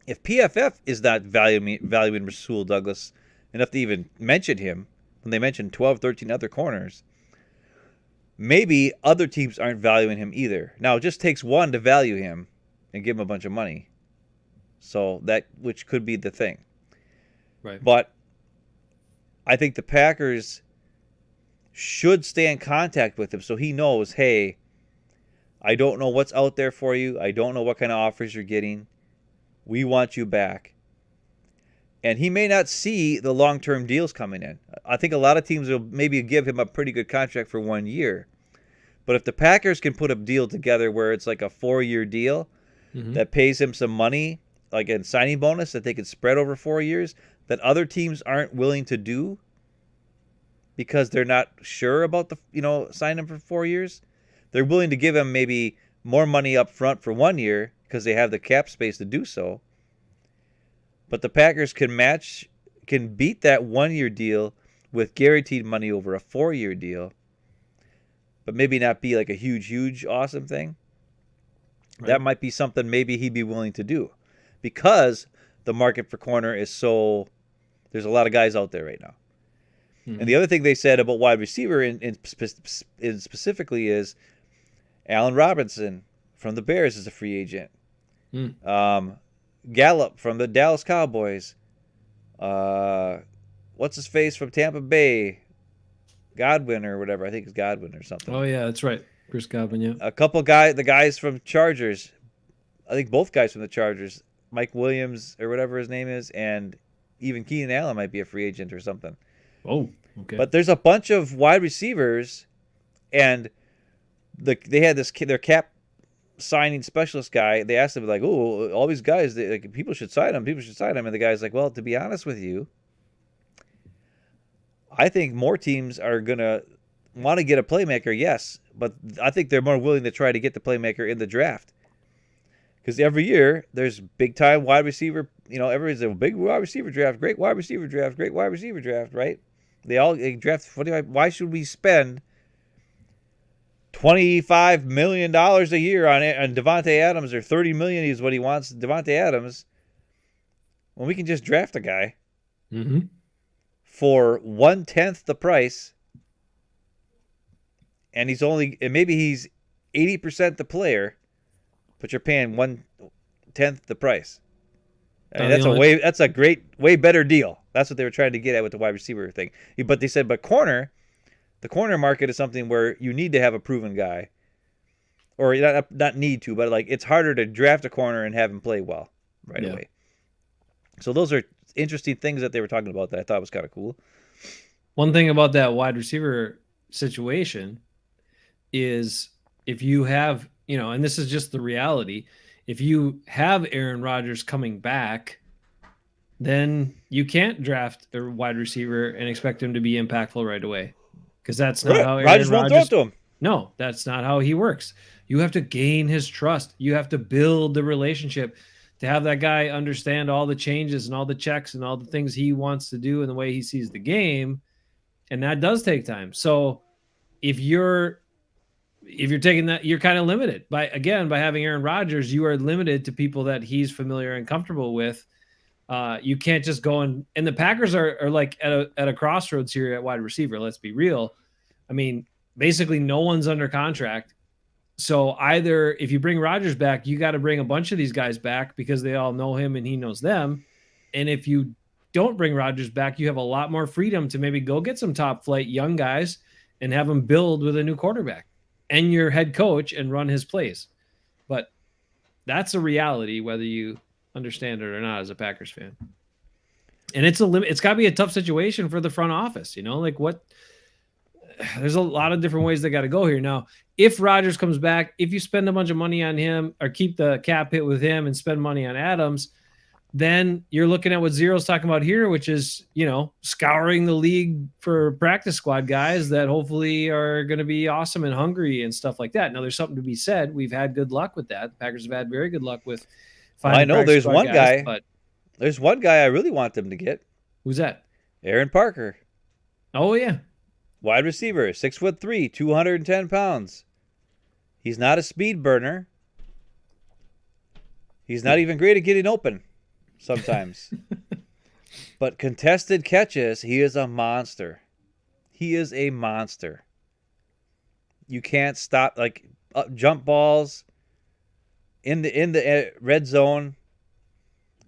Speaker 2: if PFF is not valuing Rasul Douglas enough to even mention him, when they mentioned 12, 13 other corners, maybe other teams aren't valuing him either. Now, it just takes one to value him and give him a bunch of money. So which could be the thing.
Speaker 1: Right.
Speaker 2: But I think the Packers should stay in contact with him so he knows, hey, I don't know what's out there for you. I don't know what kind of offers you're getting. We want you back. And he may not see the long-term deals coming in. I think a lot of teams will maybe give him a pretty good contract for 1 year. But if the Packers can put a deal together where it's like a 4-year deal that pays him some money, like a signing bonus that they could spread over 4 years, that other teams aren't willing to do because they're not sure about signing him for 4 years, they're willing to give him maybe more money up front for 1 year because they have the cap space to do so. But the Packers can beat that 1-year deal with guaranteed money over a 4-year deal, but maybe not be like a huge, awesome thing. Right. That might be something maybe he'd be willing to do because the market for corner is so, there's a lot of guys out there right now. And the other thing they said about wide receiver in specifically is Allen Robinson from the Bears is a free agent. Gallup from the Dallas Cowboys. What's his face from Tampa Bay? Godwin or whatever. I think it's Godwin or something.
Speaker 1: Oh, yeah, that's right. Chris Godwin, yeah.
Speaker 2: A couple the guys from Chargers. I think both guys from the Chargers. Mike Williams or whatever his name is, and even Keenan Allen might be a free agent or something.
Speaker 1: Oh, okay.
Speaker 2: But there's a bunch of wide receivers, and they had their cap signing specialist guy. They asked him like, "Oh, all these guys, people should sign them. People should sign them." And the guy's like, "Well, to be honest with you, I think more teams are gonna want to get a playmaker. Yes, but I think they're more willing to try to get the playmaker in the draft." Because every year there's big time wide receiver, everybody's a big wide receiver draft, great wide receiver draft, great wide receiver draft, right? They draft 45. Why should we spend $25 million a year on Devontae Adams, or $30 million is what he wants, Devontae Adams, when we can just draft a guy for 1/10 the price, and maybe he's 80% the player, but you're paying 1/10 the price. I mean, that's a great, way better deal. That's what they were trying to get at with the wide receiver thing. But they said, the corner market is something where you need to have a proven guy, or not need to, but like it's harder to draft a corner and have him play well right away. So those are interesting things that they were talking about that I thought was kind of cool.
Speaker 1: One thing about that wide receiver situation is if you have, and this is just the reality, if you have Aaron Rodgers coming back, then you can't draft a wide receiver and expect him to be impactful right away, because that's not how
Speaker 2: Rodgers won't throw it to him.
Speaker 1: No, that's not how he works. You have to gain his trust. You have to build the relationship to have that guy understand all the changes and all the checks and all the things he wants to do and the way he sees the game, and that does take time. So if you're taking that, you're kind of limited by having Aaron Rodgers. You are limited to people that he's familiar and comfortable with. You can't just go and the Packers are like at a crossroads here at wide receiver. Let's be real. I mean, basically no one's under contract. So either if you bring Rodgers back, you got to bring a bunch of these guys back because they all know him and he knows them. And if you don't bring Rodgers back, you have a lot more freedom to maybe go get some top flight young guys and have them build with a new quarterback and your head coach and run his plays. But that's a reality, whether you understand it or not as a Packers fan. And it's got to be a tough situation for the front office, there's a lot of different ways they got to go here. Now, if Rodgers comes back, if you spend a bunch of money on him or keep the cap hit with him and spend money on Adams, then you're looking at what Zero's talking about here, which is, scouring the league for practice squad guys that hopefully are going to be awesome and hungry and stuff like that. Now, there's something to be said. We've had good luck with that. The Packers have had very good luck with finding
Speaker 2: I know there's one
Speaker 1: guys,
Speaker 2: guy.
Speaker 1: But
Speaker 2: there's one guy I really want them to get.
Speaker 1: Who's that?
Speaker 2: Aaron Parker.
Speaker 1: Oh, yeah.
Speaker 2: Wide receiver, 6'3", 210 pounds. He's not a speed burner. He's not even great at getting open sometimes. But contested catches, he is a monster. He is a monster. You can't stop, jump balls in the red zone.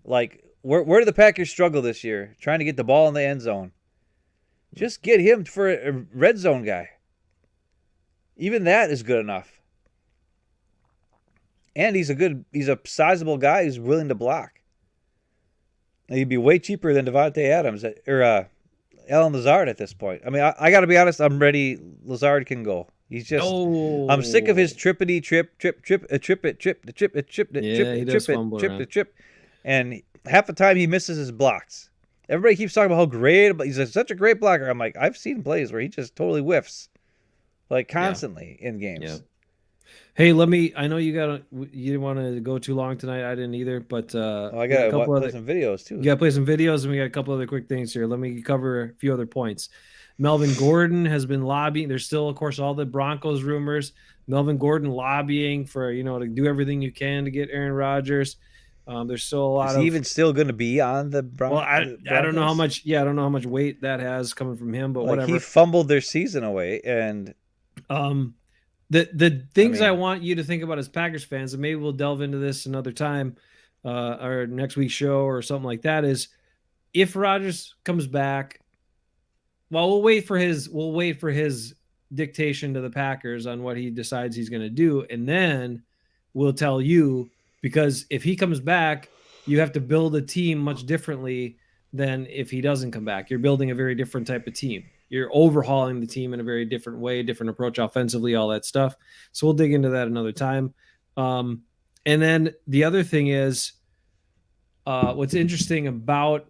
Speaker 2: Like, where do the Packers struggle this year? Trying to get the ball in the end zone. Just get him for a red zone guy. Even that is good enough. And he's a sizable guy who's willing to block. He'd be way cheaper than Devontae Adams or Alan Lazard at this point. I mean, I got to be honest. I'm ready. Lazard can go. He's just.
Speaker 1: Oh.
Speaker 2: I'm sick of his trippity trip, and half the time he misses his blocks. Everybody keeps talking about how great, but he's such a great blocker. I'm like, I've seen plays where he just totally whiffs, like constantly in games.
Speaker 1: Yeah. Hey, I know you didn't want to go too long tonight. I didn't either, but
Speaker 2: I got to play some videos too.
Speaker 1: You got to play some videos, and we got a couple other quick things here. Let me cover a few other points. Melvin Gordon has been lobbying. There's still, of course, all the Broncos rumors. Melvin Gordon lobbying for, to do everything you can to get Aaron Rodgers. There's still a lot of.
Speaker 2: Is he even still going to be on the Broncos?
Speaker 1: Well, I don't know how much. Yeah, I don't know how much weight that has coming from him, but whatever.
Speaker 2: He fumbled their season away, and
Speaker 1: the things I want you to think about as Packers fans, and maybe we'll delve into this another time, or next week's show or something like that, is if Rodgers comes back. Well, we'll wait for his dictation to the Packers on what he decides he's going to do, and then we'll tell you, because if he comes back, you have to build a team much differently than if he doesn't come back. You're building a very different type of team. You're overhauling the team in a very different way, different approach offensively, all that stuff. So we'll dig into that another time. And then the other thing is, what's interesting about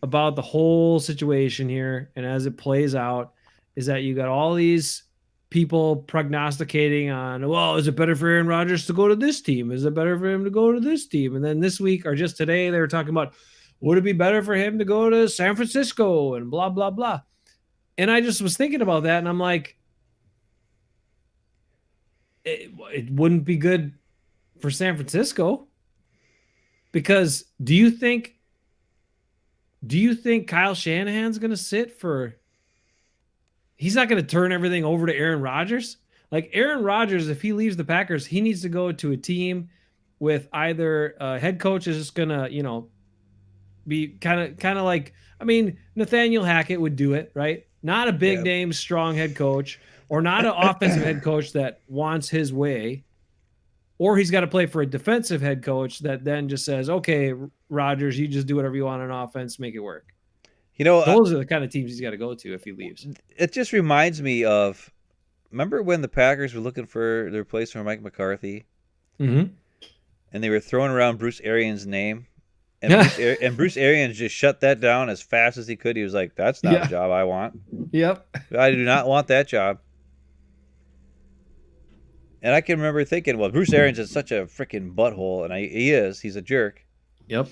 Speaker 1: the whole situation here, and as it plays out, is that you got all these people prognosticating on, well, is it better for Aaron Rodgers to go to this team? Is it better for him to go to this team? And then this week, or just today, they were talking about, would it be better for him to go to San Francisco and blah, blah, blah. And I just was thinking about that, and I'm like, it wouldn't be good for San Francisco, because do you think Kyle Shanahan's going to sit for? He's not going to turn everything over to Aaron Rodgers. Like Aaron Rodgers, if he leaves the Packers, he needs to go to a team with either a head coach is just going to, be kind of like, I mean, Nathaniel Hackett would do it, right? Not a big name, strong head coach, or not an offensive head coach that wants his way. Or he's got to play for a defensive head coach that then just says, okay, Rodgers, you just do whatever you want on offense, make it work. Those are the kind of teams he's got to go to if he leaves.
Speaker 2: It just reminds me of, remember when the Packers were looking for their place for Mike McCarthy?
Speaker 1: Mm-hmm.
Speaker 2: And they were throwing around Bruce Arians' name. And Bruce Arians just shut that down as fast as he could. He was like, that's not a job I want.
Speaker 1: Yep.
Speaker 2: I do not want that job. And I can remember thinking, well, Bruce Arians is such a freaking butthole, and he is. He's a jerk.
Speaker 1: Yep.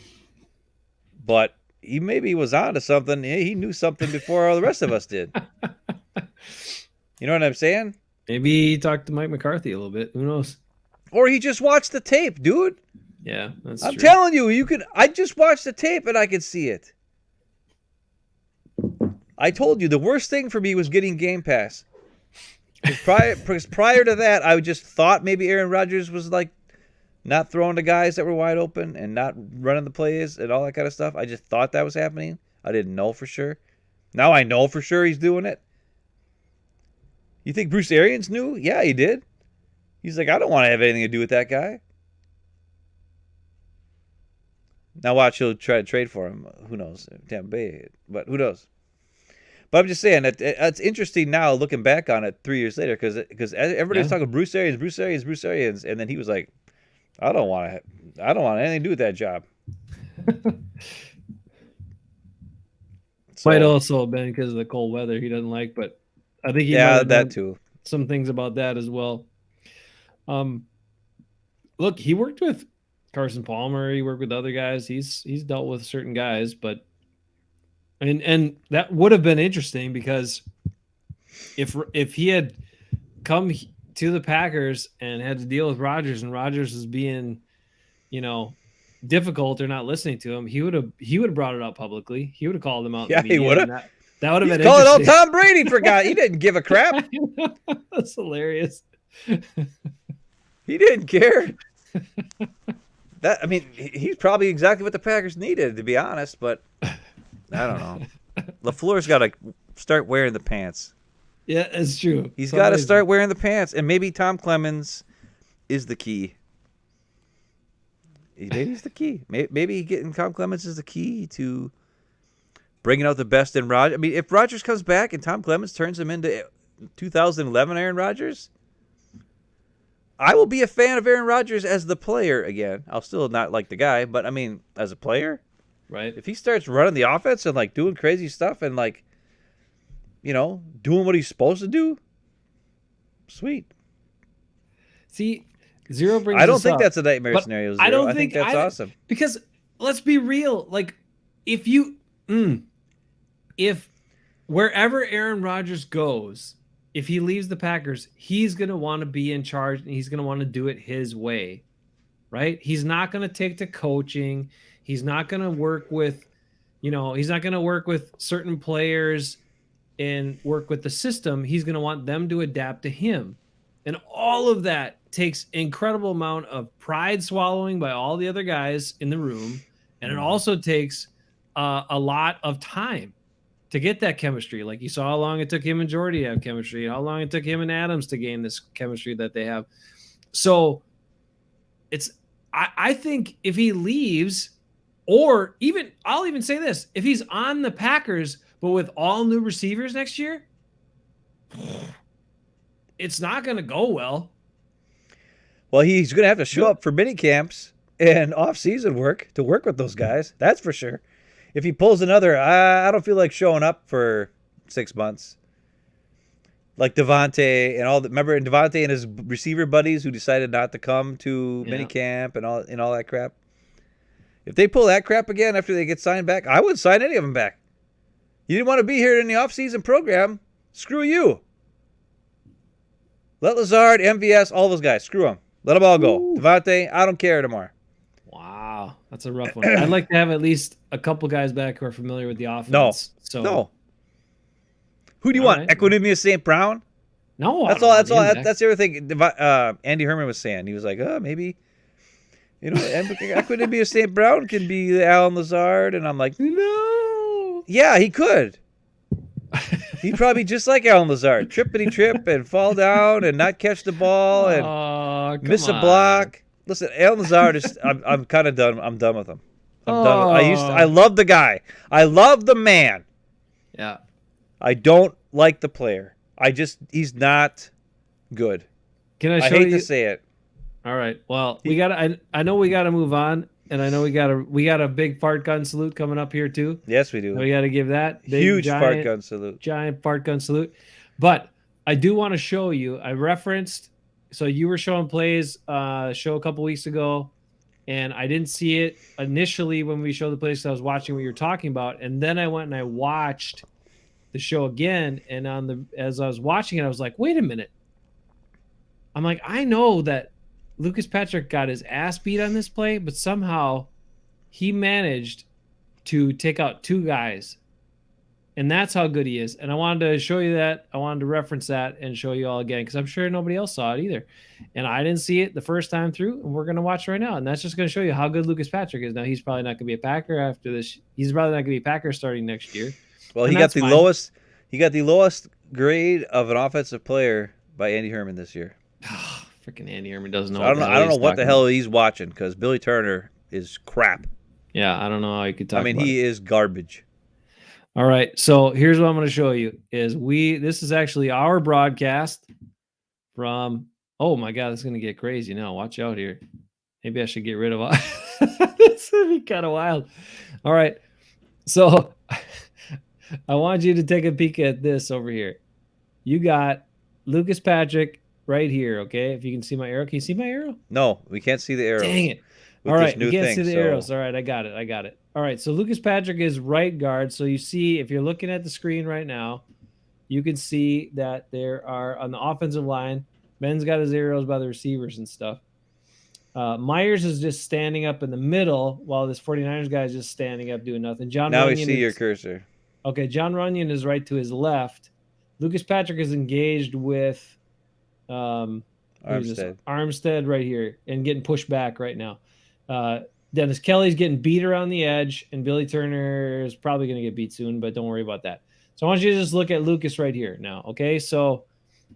Speaker 2: But he maybe was on to something. He knew something before all the rest of us did. You know what I'm saying?
Speaker 1: Maybe he talked to Mike McCarthy a little bit. Who knows?
Speaker 2: Or he just watched the tape, dude.
Speaker 1: Yeah, that's
Speaker 2: I'm
Speaker 1: true.
Speaker 2: telling you, I just watched the tape and I could see it. I told you the worst thing for me was getting Game Pass. Because prior to that, I just thought maybe Aaron Rodgers was like not throwing to guys that were wide open and not running the plays and all that kind of stuff. I just thought that was happening. I didn't know for sure. Now I know for sure he's doing it. You think Bruce Arians knew? Yeah, he did. He's like, I don't want to have anything to do with that guy. Now watch, he'll try to trade for him. Who knows? Tampa Bay, but who knows? But I'm just saying that it's interesting now looking back on it 3 years later because everybody's talking Bruce Arians, and then he was like, I don't want anything to do with that job.
Speaker 1: Might also have been because of the cold weather he doesn't like, but I think he might have
Speaker 2: that too.
Speaker 1: Some things about that as well. Look, he worked with Carson Palmer. He worked with other guys. He's dealt with certain guys, but and that would have been interesting because if he had come to the Packers and had to deal with Rodgers and Rodgers was being, difficult or not listening to him, he would have brought it up publicly. He would have called him out.
Speaker 2: Yeah, he would have.
Speaker 1: That would have been
Speaker 2: calling out Tom Brady for God. He didn't give a crap.
Speaker 1: That's hilarious.
Speaker 2: He didn't care. He's probably exactly what the Packers needed, to be honest, but I don't know. LaFleur's got to start wearing the pants.
Speaker 1: Yeah, it's true.
Speaker 2: He's got to start wearing the pants, and maybe Tom Clemons is the key. Maybe he's the key. Maybe getting Tom Clements is the key to bringing out the best in Rodgers. I mean, if Rodgers comes back and Tom Clements turns him into 2011 Aaron Rodgers, I will be a fan of Aaron Rodgers as the player again. I'll still not like the guy, but I mean, as a player,
Speaker 1: right?
Speaker 2: If he starts running the offense and like doing crazy stuff and like, doing what he's supposed to do, sweet.
Speaker 1: See, Zero brings.
Speaker 2: I don't think
Speaker 1: up,
Speaker 2: that's a nightmare scenario. Zero.
Speaker 1: I don't
Speaker 2: think that's awesome.
Speaker 1: Because let's be real. Like, if wherever Aaron Rodgers goes, if he leaves the Packers, he's going to want to be in charge and he's going to want to do it his way, right? He's not going to take to coaching. He's not going to work with, he's not going to work with certain players and work with the system. He's going to want them to adapt to him. And all of that takes incredible amount of pride swallowing by all the other guys in the room. And it also takes a lot of time to get that chemistry. Like you saw how long it took him and Jordy to have chemistry, how long it took him and Adams to gain this chemistry that they have. So I think if he leaves, or I'll even say this, if he's on the Packers, but with all new receivers next year, it's not going to go well.
Speaker 2: Well, he's going to have to show up for mini camps and off-season work to work with those guys. That's for sure. If he pulls another, I don't feel like showing up for 6 months. Like Devontae and all that. Remember Devontae and his receiver buddies who decided not to come to minicamp and all that crap. If they pull that crap again after they get signed back, I wouldn't sign any of them back. You didn't want to be here in the off-season program. Screw you. Let Lazard, MVS, all those guys. Screw them. Let them all go. Devontae, I don't care tomorrow.
Speaker 1: Wow, that's a rough one. I'd like to have at least a couple guys back who are familiar with the offense.
Speaker 2: No. Who do you want?
Speaker 1: Right.
Speaker 2: Equanimeous St. Brown?
Speaker 1: No,
Speaker 2: that's all. That's the other thing. Andy Herman was saying. He was like, maybe, Equanimeous St. Brown can be Alan Lazard, and I'm like,
Speaker 1: no.
Speaker 2: Yeah, he could. He'd probably just like Alan Lazard, trippity trip and fall down and not catch the ball and miss a block. Listen, Alan Lazard is. I'm kind of done. I'm done with him. I'm done. I love the guy. I love the man.
Speaker 1: Yeah.
Speaker 2: I don't like the player. He's not good.
Speaker 1: Can I show
Speaker 2: hate to say it.
Speaker 1: All right. Well, we got. I know we got to move on, and I know we got a big fart gun salute coming up here too.
Speaker 2: Yes, we do.
Speaker 1: We got to give that
Speaker 2: huge fart gun salute.
Speaker 1: Giant fart gun salute. But I do want to show you. I referenced. So you were showing plays show a couple weeks ago, and I didn't see it initially when we showed the plays. So I was watching what you were talking about, and then I went and I watched the show again. And as I was watching it, I was like, wait a minute. I'm like, I know that Lucas Patrick got his ass beat on this play, but somehow he managed to take out two guys. And that's how good he is. And I wanted to show you that. I wanted to reference that and show you all again, because I'm sure nobody else saw it either. And I didn't see it the first time through, and we're going to watch right now. And that's just going to show you how good Lucas Patrick is. Now, he's probably not going to be a Packer after this. He's probably not going to be a Packer starting next year.
Speaker 2: Well, he got the lowest. He got the lowest grade of an offensive player by Andy Herman this year.
Speaker 1: Freaking Andy Herman doesn't know.
Speaker 2: So I don't know what the hell he's watching, because Billy Turner is crap.
Speaker 1: Yeah, I don't know how you could talk.
Speaker 2: He is garbage.
Speaker 1: All right, so here's what I'm going to show you. This is actually our broadcast from. Oh my God, this is going to get crazy now. Watch out here. Maybe I should get rid of all. This would be kind of wild. All right, so I want you to take a peek at this over here. You got Lucas Patrick right here, okay? If you can see my arrow. Can you see my arrow?
Speaker 2: No, we can't see the arrow.
Speaker 1: Dang it. All right, you can't see the arrows. All right, I got it. All right, so Lucas Patrick is right guard. So you see, if you're looking at the screen right now, you can see that there are, on the offensive line, Ben's got his arrows by the receivers and stuff. Myers is just standing up in the middle while this 49ers guy is just standing up doing nothing.
Speaker 2: Now we see your cursor.
Speaker 1: Okay, John Runyon is right to his left. Lucas Patrick is engaged with Armstead right here and getting pushed back right now. Dennis Kelly's getting beat around the edge, and Billy Turner is probably going to get beat soon, but don't worry about that. So I want you to just look at Lucas right here now, okay? So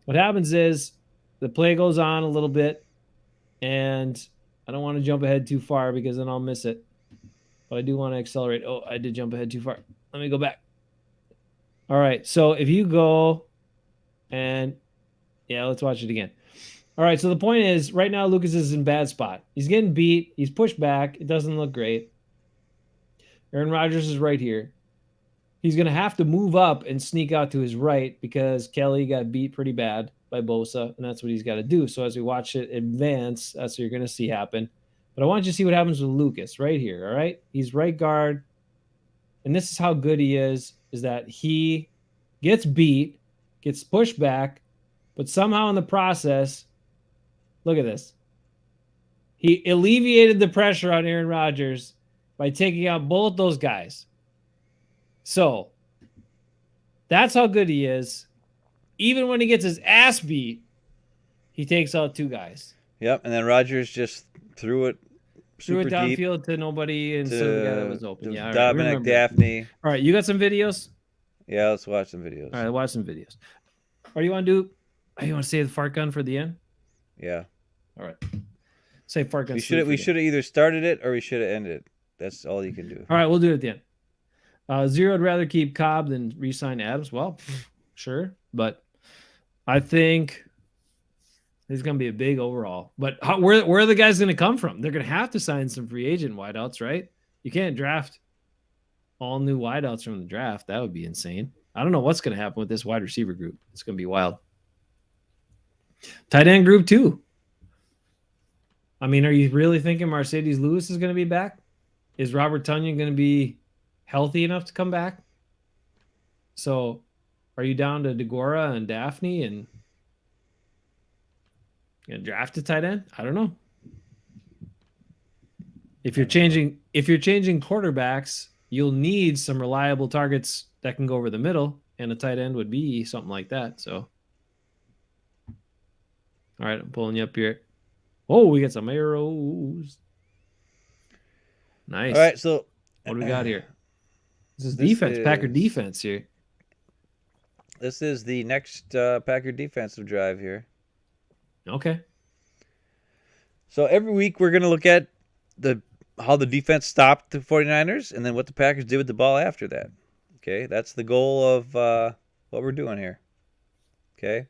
Speaker 1: what happens is the play goes on a little bit, and I don't want to jump ahead too far because then I'll miss it. But I do want to accelerate. Oh, I did jump ahead too far. Let me go back. All right. So if you go and yeah, let's watch it again. All right. So the point is right now, Lucas is in bad spot. He's getting beat. He's pushed back. It doesn't look great. Aaron Rodgers is right here. He's going to have to move up and sneak out to his right because Kelly got beat pretty bad by Bosa, and that's what he's got to do. So as we watch it advance, that's what you're going to see happen. But I want you to see what happens with Lucas right here, all right? He's right guard, and this is how good he is that he gets beat, gets pushed back, but somehow in the process, look at this. He alleviated the pressure on Aaron Rodgers by taking out both those guys. So that's how good he is. Even when he gets his ass beat, he takes out two guys.
Speaker 2: Yep, and then Rodgers just threw it
Speaker 1: downfield to nobody and so the guy that was open. Yeah,
Speaker 2: Dominic Daphne.
Speaker 1: All right, you got some videos?
Speaker 2: Yeah, let's watch some videos.
Speaker 1: All right, watch some videos. Or you want to save the fart gun for the end?
Speaker 2: Yeah.
Speaker 1: All right. Save fart gun.
Speaker 2: We should have either started it or we should have ended it. That's all you can do.
Speaker 1: All right, we'll do it at the end. Zero would rather keep Cobb than re-sign Adams. Well, sure, but I think there's going to be a big overall. But where are the guys going to come from? They're going to have to sign some free agent wideouts, right? You can't draft all new wideouts from the draft. That would be insane. I don't know what's going to happen with this wide receiver group. It's going to be wild. Tight end group too. I mean, are you really thinking Mercedes Lewis is going to be back? Is Robert Tonyan going to be healthy enough to come back? So are you down to DeGora and Daphne and gonna draft a tight end? I don't know. If you're changing quarterbacks, you'll need some reliable targets that can go over the middle, and a tight end would be something like that. So all right, I'm pulling you up here. Oh, we got some arrows. Nice.
Speaker 2: All right, so
Speaker 1: what do we got here? This is defense, Packer defense here.
Speaker 2: This is the next Packer defensive drive here.
Speaker 1: Okay.
Speaker 2: So every week we're going to look at how the defense stopped the 49ers and then what the Packers did with the ball after that. Okay, that's the goal of what we're doing here. Okay.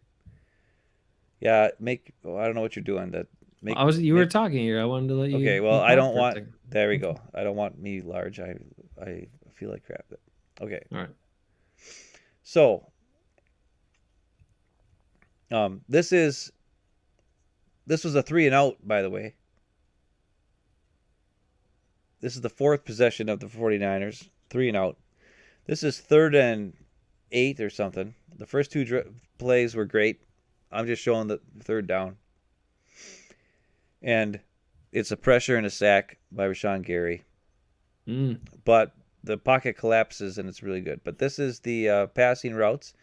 Speaker 2: Yeah, I don't know what you're doing.
Speaker 1: You were talking here. I wanted to let you.
Speaker 2: Okay, well, I don't want. There we go. I don't want me large. I feel like crap. Okay.
Speaker 1: All right.
Speaker 2: So, this was a 3-and-out, by the way. This is the fourth possession of the 49ers, 3-and-out. This is 3rd and 8 or something. The first two plays were great. I'm just showing the 3rd down. And it's a pressure and a sack by Rashawn Gary. But the pocket collapses and it's really good. But this is the passing routes.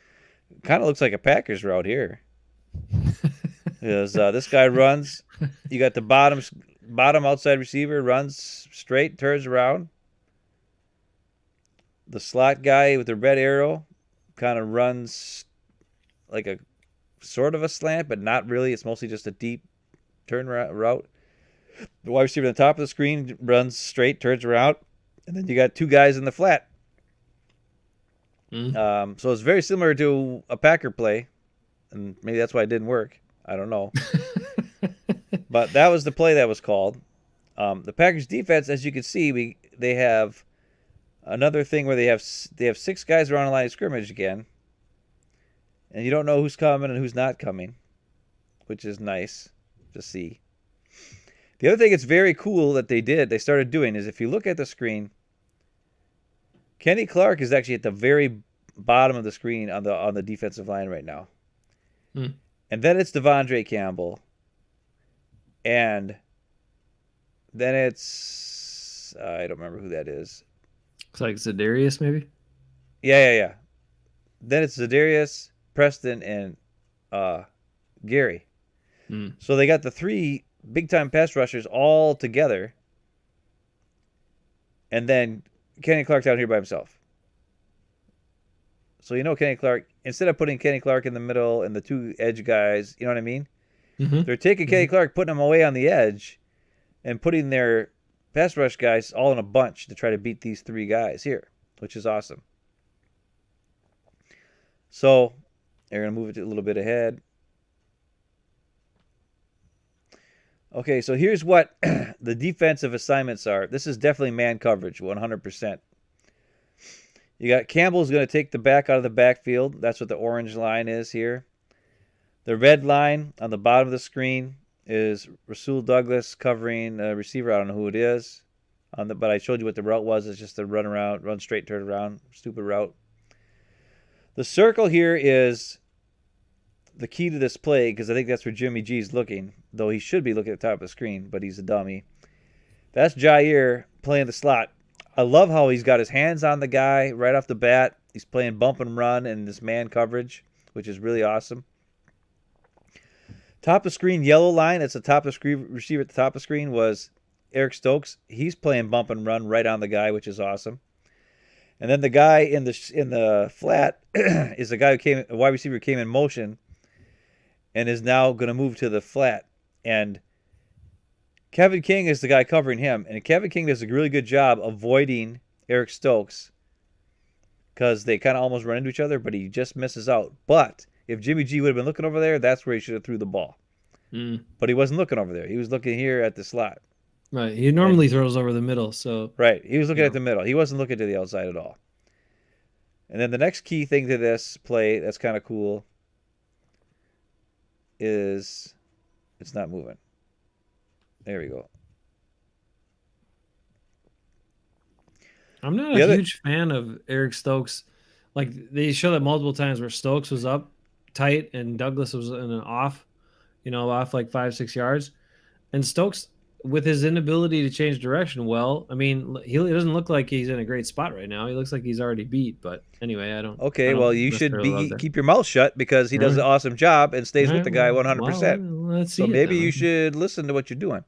Speaker 2: Kind of looks like a Packers route here. This guy runs. You got the bottom outside receiver, runs straight, turns around. The slot guy with the red arrow kind of runs like a sort of a slant, but not really. It's mostly just a deep turn route. The wide receiver on the top of the screen runs straight, turns around, and then you got two guys in the flat. So it's very similar to a Packer play, and maybe that's why it didn't work. I don't know. But that was the play that was called. The Packers defense, as you can see, they have another thing where they have 6 guys around the line of scrimmage again, and you don't know who's coming and who's not coming, which is nice to see. The other thing that's very cool that they started doing is if you look at the screen, Kenny Clark is actually at the very bottom of the screen on the defensive line right now. And then it's Devondre Campbell. And then it's I don't remember who that is.
Speaker 1: Looks like Za'Darius, maybe?
Speaker 2: Yeah. Then it's Za'Darius, Preston, and Gary. So they got the 3 big-time pass rushers all together. And then Kenny Clark down here by himself. So Kenny Clark, instead of putting Kenny Clark in the middle and the 2 edge guys, you know what I mean? They're taking Kenny Clark, putting him away on the edge, and putting their pass rush guys all in a bunch to try to beat these 3 guys here, which is awesome. So they're going to move it a little bit ahead. Okay, so here's what the defensive assignments are. This is definitely man coverage, 100%. You got Campbell's going to take the back out of the backfield. That's what the orange line is here. The red line on the bottom of the screen is Rasul Douglas covering a receiver. I don't know who it is, but I showed you what the route was. It's just a run straight, turn around, stupid route. The circle here is the key to this play because I think that's where Jimmy G's looking, though he should be looking at the top of the screen, but he's a dummy. That's Jair playing the slot. I love how he's got his hands on the guy right off the bat. He's playing bump and run in this man coverage, which is really awesome. Top of screen yellow line, that's the top of the screen receiver at the top of the screen was Eric Stokes. He's playing bump and run right on the guy, which is awesome. And then the guy in the flat is the guy a wide receiver who came in motion and is now going to move to the flat. And Kevin King is the guy covering him. And Kevin King does a really good job avoiding Eric Stokes because they kind of almost run into each other, but he just misses out. But if Jimmy G would have been looking over there, that's where he should have threw the ball. But he wasn't looking over there. He was looking here at the slot.
Speaker 1: Right. He normally throws over the middle. So
Speaker 2: right. He was looking at the middle. He wasn't looking to the outside at all. And then the next key thing to this play that's kind of cool is it's not moving. There we go.
Speaker 1: I'm not a huge fan of Eric Stokes. Like they show that multiple times where Stokes was up tight and Douglas was in an off, off like 5-6 yards. And Stokes, with his inability to change direction, I mean, he doesn't look like he's in a great spot right now. He looks like he's already beat. But anyway, I don't.
Speaker 2: Okay, well, you should keep your mouth shut because he does an awesome job and stays with the guy 100%.
Speaker 1: Well, let's see.
Speaker 2: So maybe you should listen to what you're doing.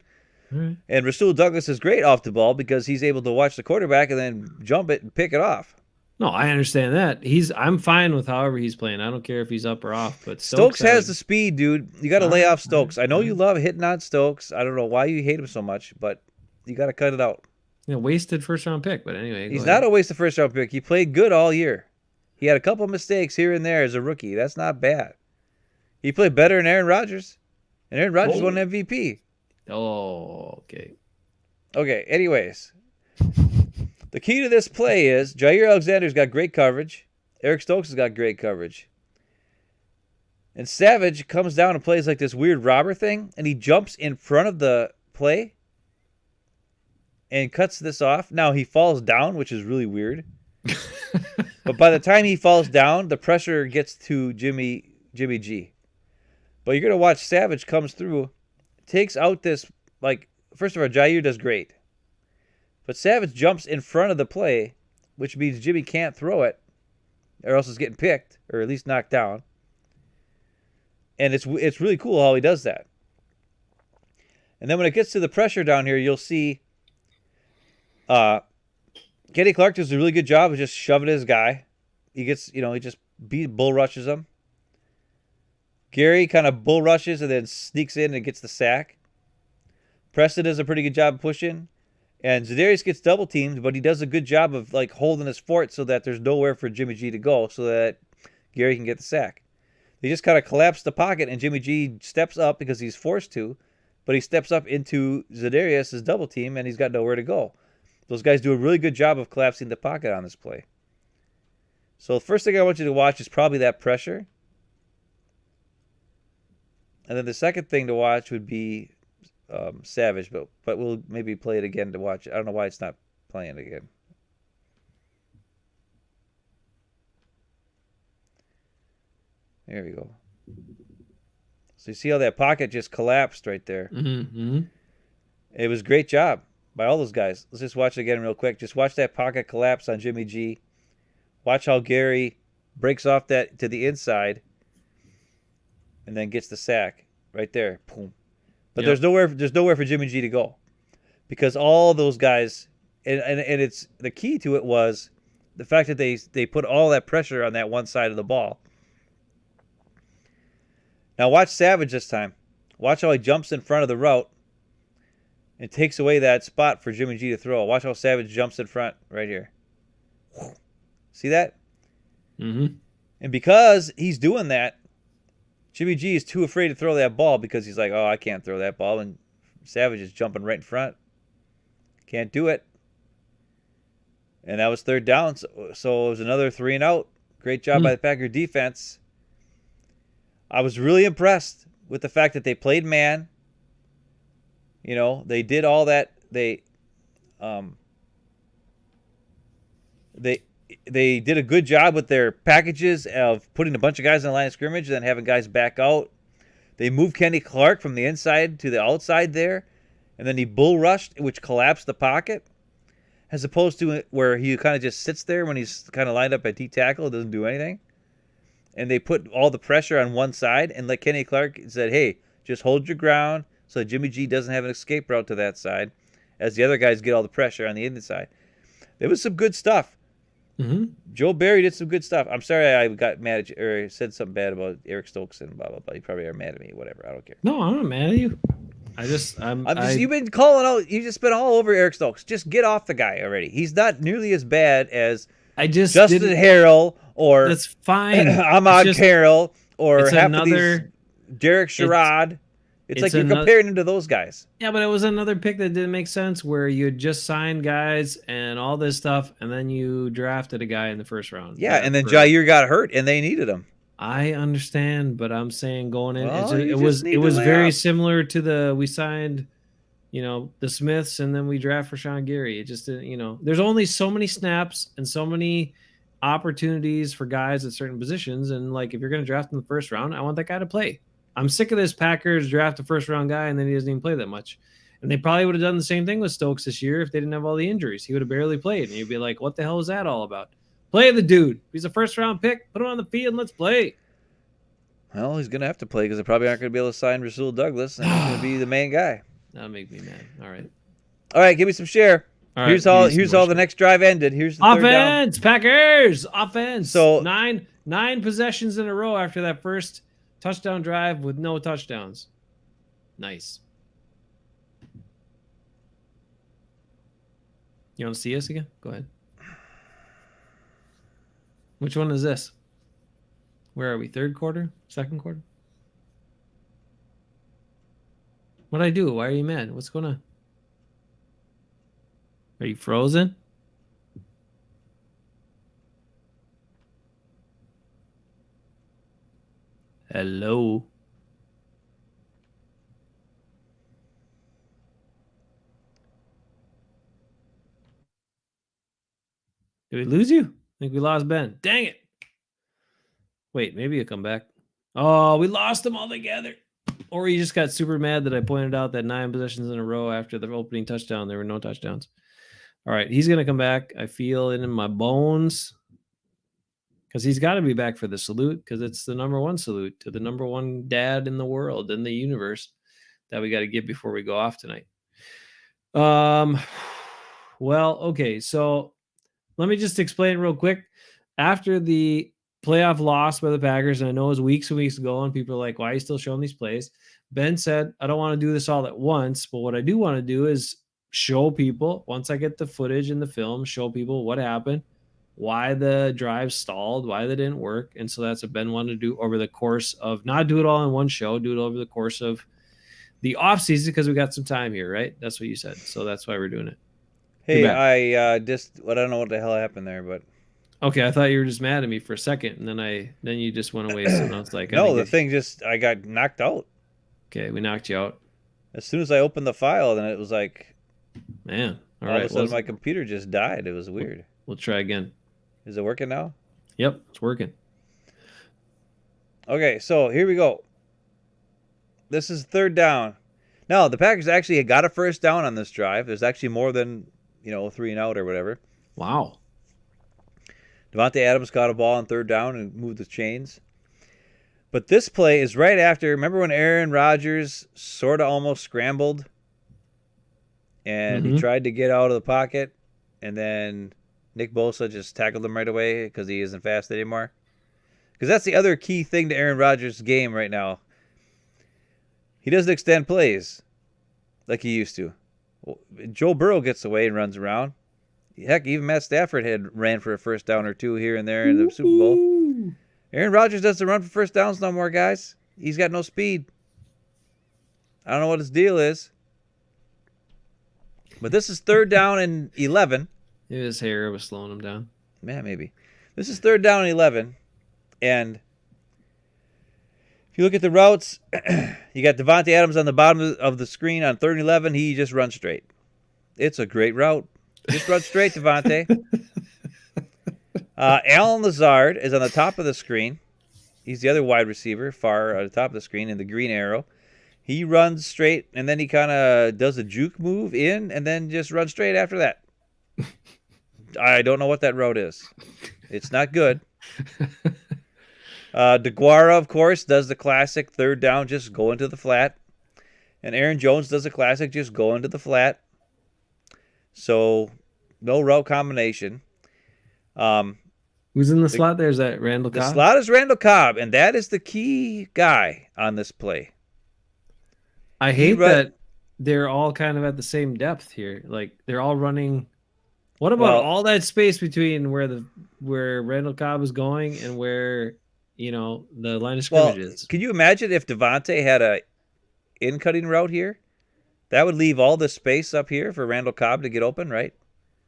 Speaker 2: Right. And Rasul Douglas is great off the ball because he's able to watch the quarterback and then jump it and pick it off.
Speaker 1: No, I understand that. I'm fine with however he's playing. I don't care if he's up or off. But
Speaker 2: Stokes has the speed, dude. You got to lay off Stokes. I know you love hitting on Stokes. I don't know why you hate him so much, but you got to cut it out.
Speaker 1: Wasted first-round pick, but anyway.
Speaker 2: He's not a wasted first-round pick. He played good all year. He had a couple of mistakes here and there as a rookie. That's not bad. He played better than Aaron Rodgers, and Aaron Rodgers won an MVP.
Speaker 1: Oh, okay.
Speaker 2: Okay, anyways. The key to this play is Jair Alexander's got great coverage. Eric Stokes has got great coverage. And Savage comes down and plays like this weird robber thing, and he jumps in front of the play and cuts this off. Now, he falls down, which is really weird. But by the time he falls down, the pressure gets to Jimmy G. But you're going to watch Savage comes through, takes out this, first of all, Jair does great. But Savage jumps in front of the play, which means Jimmy can't throw it, or else it's getting picked, or at least knocked down. And it's really cool how he does that. And then when it gets to the pressure down here, you'll see Kenny Clark does a really good job of just shoving his guy. He gets, he just bull rushes him. Gary kind of bull rushes and then sneaks in and gets the sack. Preston does a pretty good job of pushing. And Za'Darius gets double teamed, but he does a good job of holding his fort so that there's nowhere for Jimmy G to go so that Gary can get the sack. They just kind of collapse the pocket and Jimmy G steps up because he's forced to, but he steps up into Za'Darius' double team and he's got nowhere to go. Those guys do a really good job of collapsing the pocket on this play. So the first thing I want you to watch is probably that pressure. And then the second thing to watch would be Savage, but we'll maybe play it again to watch. I don't know why it's not playing again. There we go. So you see how that pocket just collapsed right there?
Speaker 1: Mm-hmm.
Speaker 2: It was a great job by all those guys. Let's just watch it again real quick. Just watch that pocket collapse on Jimmy G. Watch how Gary breaks off that to the inside and then gets the sack right there. Boom. But there's nowhere for Jimmy G to go because all those guys and it's the key to it was the fact that they put all that pressure on that one side of the ball. Now watch Savage this time. Watch how he jumps in front of the route and takes away that spot for Jimmy G to throw. Watch how Savage jumps in front right here. See that?
Speaker 1: Mm-hmm.
Speaker 2: And because he's doing that, Jimmy G is too afraid to throw that ball because he's like, oh, I can't throw that ball. And Savage is jumping right in front. Can't do it. And that was third down. So it was another 3 and out. Great job by the Packer defense. I was really impressed with the fact that they played man. You know, they did all that. They did a good job with their packages of putting a bunch of guys in the line of scrimmage and then having guys back out. They moved Kenny Clark from the inside to the outside there, and then he bull rushed, which collapsed the pocket, as opposed to where he kind of just sits there when he's kind of lined up at D tackle, doesn't do anything. And they put all the pressure on one side and let Kenny Clark said, hey, just hold your ground so Jimmy G doesn't have an escape route to that side as the other guys get all the pressure on the inside. There was some good stuff.
Speaker 1: Mm-hmm.
Speaker 2: Joe Barry did some good stuff. I'm sorry I got mad at you or said something bad about Eric Stokes and blah, blah, blah. You probably are mad at me. Whatever. I don't care.
Speaker 1: No, I'm not mad at you.
Speaker 2: You've been calling out. You've just been all over Eric Stokes. Just get off the guy already. He's not nearly as bad as Justin Harrell or
Speaker 1: that's fine.
Speaker 2: Ahmad Carroll or half
Speaker 1: another,
Speaker 2: of these Derek Sherrod. It's like you're comparing him to those guys.
Speaker 1: Yeah, but it was another pick that didn't make sense where you had just signed guys and all this stuff, and then you drafted a guy in the first round.
Speaker 2: Yeah, and then Jair got hurt, and they needed him.
Speaker 1: I understand, but I'm saying going in,
Speaker 2: Well,
Speaker 1: it was very similar to we signed, the Smiths, and then we draft Rashawn Gary. It just, there's only so many snaps and so many opportunities for guys at certain positions, and like if you're going to draft in the first round, I want that guy to play. I'm sick of this Packers draft a first round guy and then he doesn't even play that much. And they probably would have done the same thing with Stokes this year if they didn't have all the injuries. He would have barely played, and you'd be like, "What the hell is that all about?" Play the dude. He's a first round pick. Put him on the field and let's play.
Speaker 2: Well, he's going to have to play because they probably aren't going to be able to sign Rasul Douglas, and he's going to be the main guy.
Speaker 1: That'll make me mad.
Speaker 2: All right, give me some share. All right, here's all the next drive ended. Here's the
Speaker 1: offense, third down. Packers offense.
Speaker 2: So
Speaker 1: nine possessions in a row after that first touchdown drive with no touchdowns. Nice. You want to see us again? Go ahead. Which one is this? Where are we? Third quarter? Second quarter? What'd I do? Why are you mad? What's going on? Are you frozen? Hello? Did we lose you? I think we lost Ben. Dang it. Wait, maybe he'll come back. Oh, we lost them all together. Or he just got super mad that I pointed out that 9 possessions in a row after the opening touchdown, there were no touchdowns. All right, he's going to come back. I feel it in my bones. Because he's got to be back for the salute, because it's the number one salute to the number one dad in the world, in the universe, that we got to give before we go off tonight. Well, okay, so let me just explain real quick. After the playoff loss by the Packers, and I know it was weeks and weeks ago, and people are like, why are you still showing these plays? Ben said, I don't want to do this all at once, but what I do want to do is show people, once I get the footage and the film, show people what happened, why the drive stalled, why they didn't work. And so that's what Ben wanted to do over the course of, not do it all in one show, do it over the course of the off season, because we got some time here, right? That's what you said. So that's why we're doing it.
Speaker 2: Hey, I don't know what the hell happened there, but
Speaker 1: okay, I thought you were just mad at me for a second, and then you just went away. So I was like,
Speaker 2: no, I got knocked out.
Speaker 1: Okay, we knocked you out.
Speaker 2: As soon as I opened the file, then it was like,
Speaker 1: man,
Speaker 2: all of a sudden my computer just died. It was weird.
Speaker 1: We'll try again.
Speaker 2: Is it working now?
Speaker 1: Yep, it's working.
Speaker 2: Okay, so here we go. This is third down. Now, the Packers actually got a first down on this drive. There's actually more than, 3 and out or whatever.
Speaker 1: Wow.
Speaker 2: Devontae Adams got a ball on third down and moved the chains. But this play is right after, remember when Aaron Rodgers sort of almost scrambled? And he tried to get out of the pocket, and then Nick Bosa just tackled him right away because he isn't fast anymore. Because that's the other key thing to Aaron Rodgers' game right now. He doesn't extend plays like he used to. Joe Burrow gets away and runs around. Heck, even Matt Stafford had ran for a first down or two here and there in the Super Bowl. Aaron Rodgers doesn't run for first downs no more, guys. He's got no speed. I don't know what his deal is. But this is 3rd down and 11.
Speaker 1: Maybe his hair was slowing him down.
Speaker 2: Yeah, maybe. This is 3rd down and 11. And if you look at the routes, you got Devontae Adams on the bottom of the screen on 3rd and 11. He just runs straight. It's a great route. Just run straight, Devontae. Alan Lazard is on the top of the screen. He's the other wide receiver, far at the top of the screen in the green arrow. He runs straight, and then he kind of does a juke move in, and then just runs straight after that. I don't know what that route is. It's not good. DeGuara, of course, does the classic 3rd down, just go into the flat. And Aaron Jones does the classic, just go into the flat. So, no route combination.
Speaker 1: Who's in the slot there? Is that Randall Cobb?
Speaker 2: The slot is Randall Cobb, and that is the key guy on this play.
Speaker 1: I hate that they're all kind of at the same depth here. Like, they're all running. What about all that space between where Randall Cobb is going and where, the line of scrimmage is?
Speaker 2: Can you imagine if Devontae had a in-cutting route here? That would leave all this space up here for Randall Cobb to get open, right?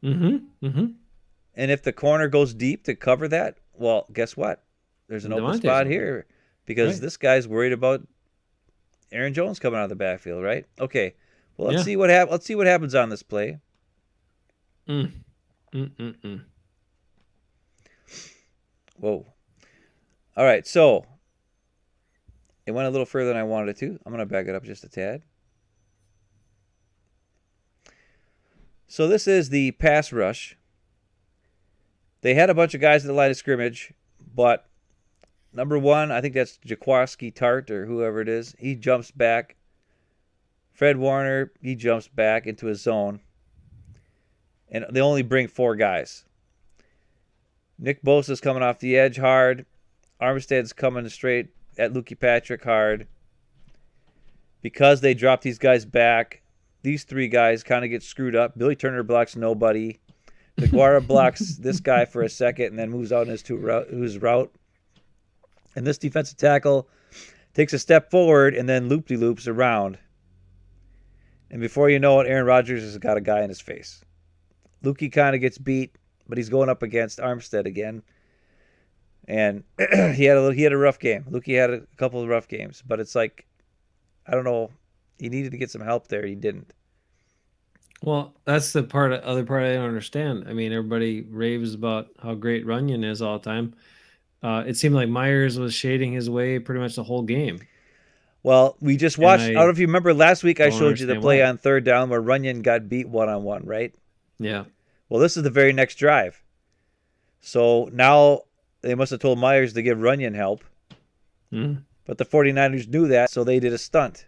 Speaker 1: Mm-hmm. Mm-hmm.
Speaker 2: And if the corner goes deep to cover that, well, guess what? There's an open spot here because this guy's worried about Aaron Jones coming out of the backfield, right? Okay. Well, let's see what let's see what happens on this play. Whoa. All right, so it went a little further than I wanted it to. I'm going to back it up just a tad. So this is the pass rush. They had a bunch of guys at the line of scrimmage, but number 1, I think that's Jaquaski Tart or whoever it is. He jumps back. Fred Warner, he jumps back into his zone. And they only bring 4 guys. Nick Bosa's coming off the edge hard. Armstead's coming straight at Lukey Patrick hard. Because they dropped these guys back, these 3 guys kind of get screwed up. Billy Turner blocks nobody. DeGuara blocks this guy for a second and then moves out in his route. And this defensive tackle takes a step forward and then loop-de-loops around. And before you know it, Aaron Rodgers has got a guy in his face. Lukey kind of gets beat, but he's going up against Armstead again. And he had a rough game. Lukey had a couple of rough games, but it's like, I don't know, he needed to get some help there. He didn't.
Speaker 1: Well, that's the other part I don't understand. I mean, everybody raves about how great Runyon is all the time. It seemed like Myers was shading his way pretty much the whole game.
Speaker 2: Well, we just watched. I don't know if you remember last week. I showed you the play on 3rd down where Runyon got beat 1-on-1, right?
Speaker 1: Yeah.
Speaker 2: Well, this is the very next drive. So now they must have told Myers to give Runyon help. But the 49ers knew that, so they did a stunt.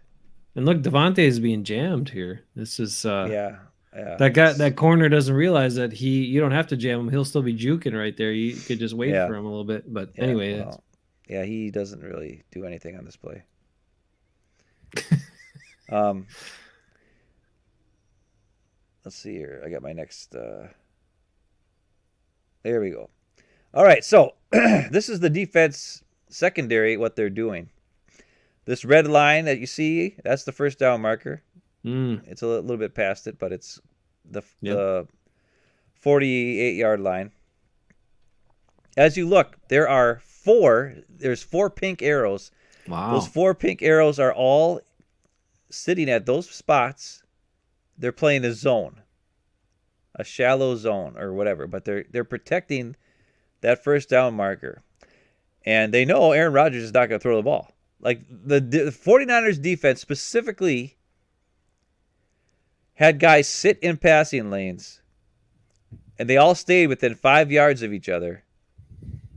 Speaker 1: And look, Devontae is being jammed here. This is
Speaker 2: yeah.
Speaker 1: That corner doesn't realize that you don't have to jam him. He'll still be juking right there. You could just wait for him a little bit. But anyway,
Speaker 2: he doesn't really do anything on this play. Let's see here. I got my next. There we go. All right, so this is the defense secondary. What they're doing. This red line that you see, that's the first down marker. It's a little bit past it, but it's the 48-yard line. As you look, there's 4 pink arrows.
Speaker 1: Wow.
Speaker 2: Those 4 pink arrows are all sitting at those spots. They're playing a zone, a shallow zone or whatever, but they're protecting that first down marker. And they know Aaron Rodgers is not going to throw the ball. Like the 49ers defense specifically had guys sit in passing lanes, and they all stayed within 5 yards of each other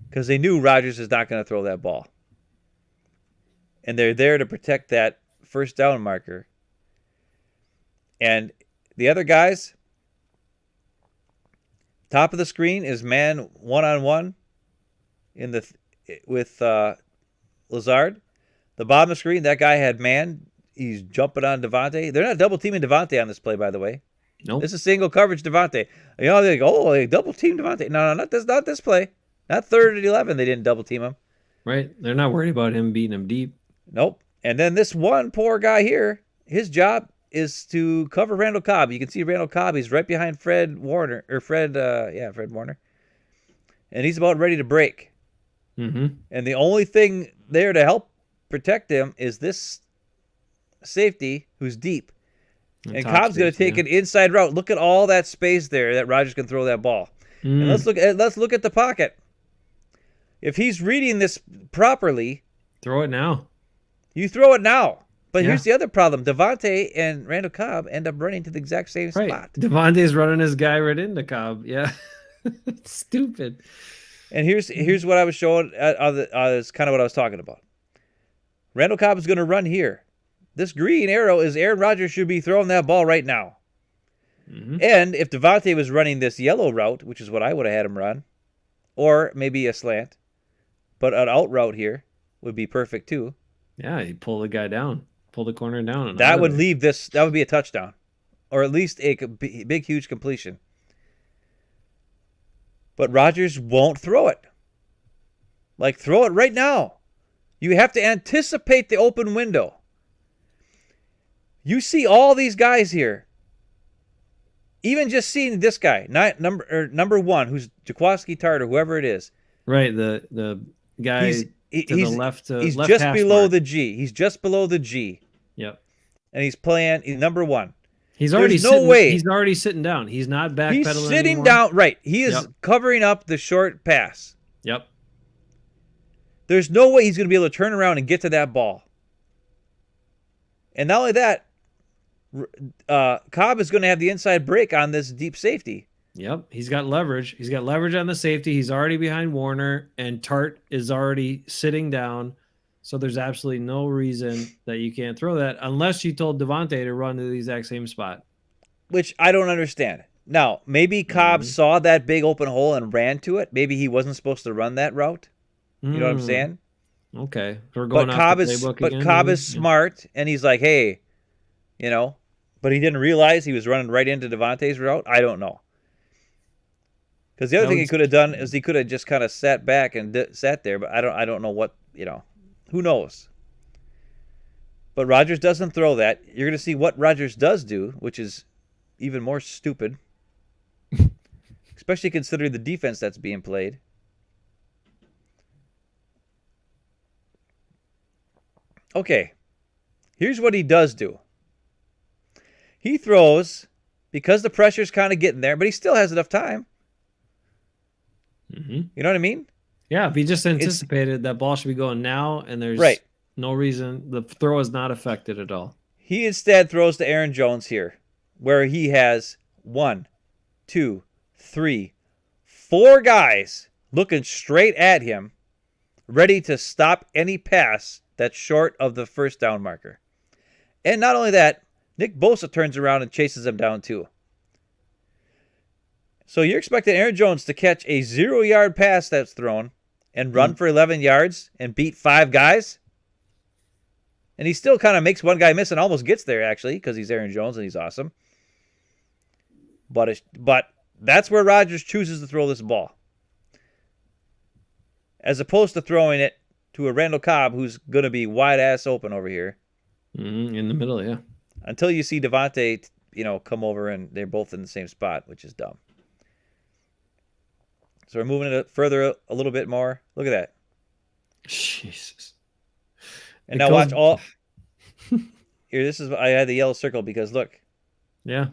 Speaker 2: because they knew Rodgers is not going to throw that ball. And they're there to protect that first down marker. And the other guys, top of the screen is man one-on-one with Lazard. The bottom of the screen, that guy had man he's jumping on Devontae. They're not double teaming Devontae on this play, by the way.
Speaker 1: Nope.
Speaker 2: This is single coverage Devontae. You know, they go, oh, they double team Devontae. No, not this play. Not 3rd and 11. They didn't double team him.
Speaker 1: Right. They're not worried about him beating him deep.
Speaker 2: Nope. And then this one poor guy here, his job is to cover Randall Cobb. You can see Randall Cobb. He's right behind Fred Warner. Fred Warner. And he's about ready to break.
Speaker 1: Mm-hmm.
Speaker 2: And the only thing there to help protect him is this safety who's deep. And Cobb's going to take an inside route. Look at all that space there that Rodgers can throw that ball. And let's look at the pocket. If he's reading this properly,
Speaker 1: throw it now.
Speaker 2: You throw it now. But here's the other problem. Devontae and Randall Cobb end up running to the exact same spot.
Speaker 1: Devontae's running his guy right into Cobb. Yeah. Stupid.
Speaker 2: And here's what I was showing. Is kind of what I was talking about. Randall Cobb is going to run here. This green arrow is Aaron Rodgers should be throwing that ball right now. Mm-hmm. And if Devontae was running this yellow route, which is what I would have had him run, or maybe a slant, but an out route here would be perfect too.
Speaker 1: Yeah, you pull the guy down, pull the corner down. And
Speaker 2: that would leave this. That would be a touchdown, or at least a big, huge completion. But Rodgers won't throw it. Like, throw it right now. You have to anticipate the open window. You see all these guys here. Even just seeing this guy, number 1, who's Jaquaski Tart or whoever it is.
Speaker 1: Right, the guy to the left.
Speaker 2: He's just below the G. He's just below the G.
Speaker 1: Yep.
Speaker 2: And he's playing number 1.
Speaker 1: He's already He's already sitting down. He's not backpedaling.
Speaker 2: He's sitting down. Right. He is covering up the short pass.
Speaker 1: Yep.
Speaker 2: There's no way he's going to be able to turn around and get to that ball. And not only that, Cobb is going to have the inside break on this deep safety.
Speaker 1: Yep. He's got leverage. He's got leverage on the safety. He's already behind Warner, and Tart is already sitting down. So there's absolutely no reason that you can't throw that unless you told Devontae to run to the exact same spot.
Speaker 2: Which I don't understand. Now, maybe Cobb saw that big open hole and ran to it. Maybe he wasn't supposed to run that route. You know what I'm saying?
Speaker 1: Okay. So we're going off the playbook again.
Speaker 2: But Cobb is smart, and he's like, hey, but he didn't realize he was running right into Devontae's route. I don't know. Because the other thing he could have done is he could have just kind of sat back and sat there, but I don't know what, who knows? But Rodgers doesn't throw that. You're going to see what Rodgers does do, which is even more stupid, especially considering the defense that's being played. Okay, here's what he does do. He throws because the pressure's kind of getting there, but he still has enough time.
Speaker 1: Mm-hmm.
Speaker 2: You know what I mean?
Speaker 1: Yeah, if he just anticipated that ball should be going now, and there's no reason, the throw is not affected at all.
Speaker 2: He instead throws to Aaron Jones here, where he has 1, 2, 3, 4 guys looking straight at him, ready to stop any pass that's short of the first down marker. And not only that, Nick Bosa turns around and chases him down too. So you're expecting Aaron Jones to catch a 0-yard pass that's thrown and run for 11 yards and beat 5 guys? And he still kind of makes one guy miss and almost gets there, actually, because he's Aaron Jones and he's awesome. But that's where Rodgers chooses to throw this ball. As opposed to throwing it to a Randall Cobb who's going to be wide-ass open over here.
Speaker 1: In the middle, yeah.
Speaker 2: Until you see Devontae, come over and they're both in the same spot, which is dumb. So we're moving it further a little bit more. Look at that.
Speaker 1: Jesus.
Speaker 2: And now watch all. Here, I had the yellow circle because look.
Speaker 1: Yeah.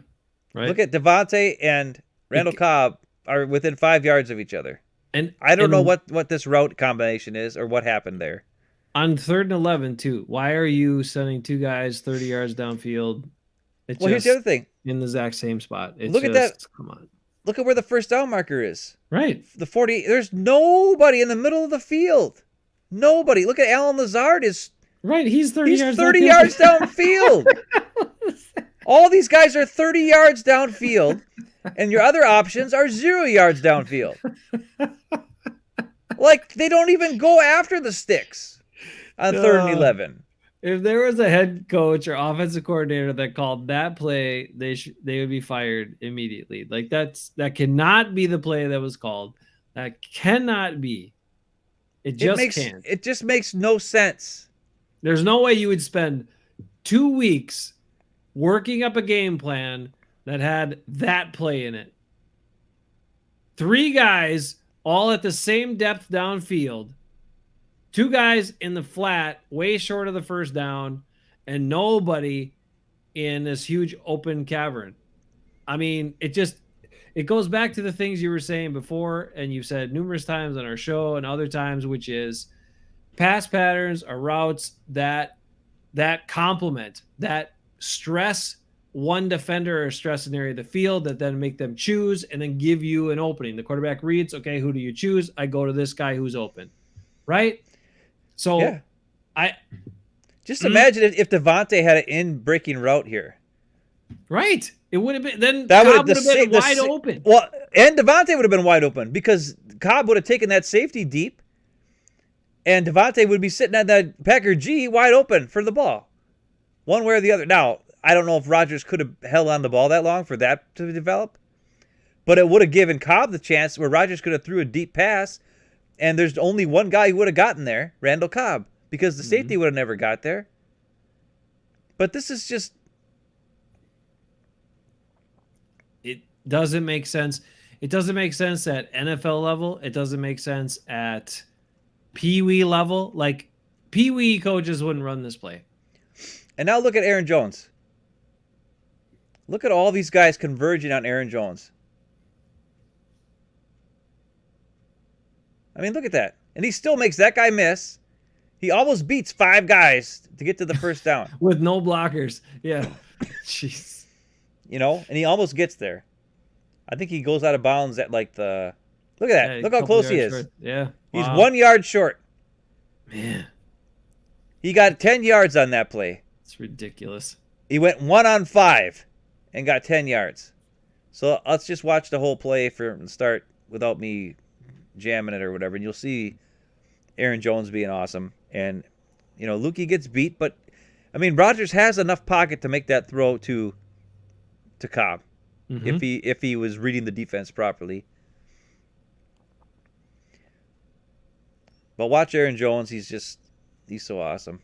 Speaker 1: Right.
Speaker 2: Look at Devontae and Randall Cobb are within 5 yards of each other. And I don't know what this route combination is or what happened there.
Speaker 1: On 3rd and 11, too. Why are you sending 2 guys 30 yards downfield?
Speaker 2: Here's the other thing.
Speaker 1: In the exact same spot.
Speaker 2: Look at that.
Speaker 1: Come on.
Speaker 2: Look at where the first down marker is.
Speaker 1: Right.
Speaker 2: The 40. There's nobody in the middle of the field. Nobody. Look at Alan Lazard.
Speaker 1: Right. He's 30 yards
Speaker 2: 30 yards downfield. All these guys are 30 yards downfield, and your other options are 0 yards downfield. Like, they don't even go after the sticks on 3rd and 11.
Speaker 1: If there was a head coach or offensive coordinator that called that play, they would be fired immediately. Like that cannot be the play that was called. That cannot be. It can't.
Speaker 2: It just makes no sense.
Speaker 1: There's no way you would spend 2 weeks working up a game plan that had that play in it. 3 guys all at the same depth downfield. 2 guys in the flat, way short of the first down, and nobody in this huge open cavern. I mean, it goes back to the things you were saying before, and you've said numerous times on our show and other times, which is pass patterns are routes that complement, that stress one defender or stress an area of the field, that then make them choose and then give you an opening. The quarterback reads, okay, who do you choose? I go to this guy who's open, right? So
Speaker 2: yeah. I just imagine if Devontae had an in-breaking route here.
Speaker 1: Right. It would have been, then Cobb would have been wide open.
Speaker 2: Well, and Devontae would have been wide open because Cobb would have taken that safety deep, and Devontae would be sitting at that Packer G wide open for the ball, one way or the other. Now, I don't know if Rodgers could have held on the ball that long for that to develop, but it would have given Cobb the chance where Rodgers could have threw a deep pass, and there's only one guy who would have gotten there, Randall Cobb, because the safety would have never got there. But this is just...
Speaker 1: It doesn't make sense. It doesn't make sense at NFL level. It doesn't make sense at Pee-wee level. Like, Pee-wee coaches wouldn't run this play.
Speaker 2: And now look at Aaron Jones. Look at all these guys converging on Aaron Jones. I mean, look at that. And he still makes that guy miss. He almost beats 5 guys to get to the first down.
Speaker 1: With no blockers. Yeah. Jeez.
Speaker 2: You know, and he almost gets there. I think he goes out of bounds at like the... Look at that. Look how close he is.
Speaker 1: Short. Yeah.
Speaker 2: He's 1 yard short.
Speaker 1: Man.
Speaker 2: He got 10 yards on that play.
Speaker 1: It's ridiculous.
Speaker 2: He went 1 on 5 and got 10 yards. So let's just watch the whole play from the start without me jamming it or whatever. And you'll see Aaron Jones being awesome. And, you know, Lukey gets beat. But, I mean, Rodgers has enough pocket to make that throw to Cobb. If he was reading the defense properly. But watch Aaron Jones. He's so awesome.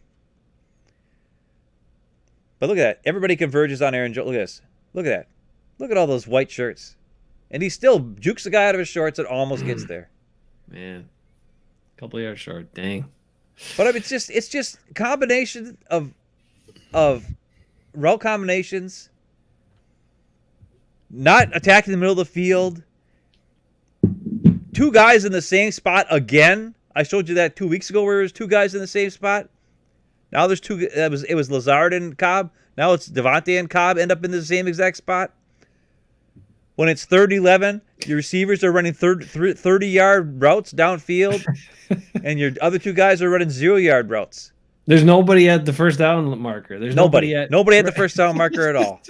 Speaker 2: But look at that. Everybody converges on Aaron Jones. Look at this. Look at that. Look at all those white shirts. And he still jukes the guy out of his shorts and almost gets there.
Speaker 1: Man. A couple yards short. Dang.
Speaker 2: But I mean, it's just combination of route combinations, not attacking the middle of the field, 2 guys in the same spot again. I showed you that 2 weeks ago where there's 2 guys in the same spot. Now there's 2. It was Lazard and Cobb. Now it's Devontae and Cobb end up in the same exact spot. When it's 3rd-11, your receivers are running 30-yard routes downfield, and your other 2 guys are running 0-yard routes.
Speaker 1: There's nobody at the first down marker. There's nobody at
Speaker 2: the first down marker at all.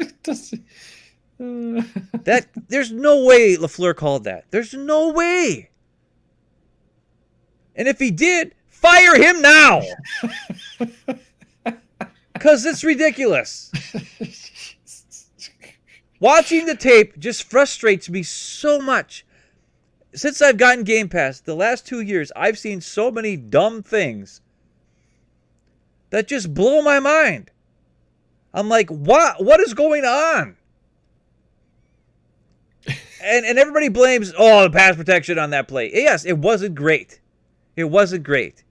Speaker 2: There's no way LaFleur called that. There's no way. And if he did, fire him now. Because it's ridiculous. Watching the tape just frustrates me so much. Since I've gotten Game Pass, the last 2 years, I've seen so many dumb things that just blow my mind. I'm like, what is going on? And everybody blames, the pass protection on that play. Yes, it wasn't great. It wasn't great.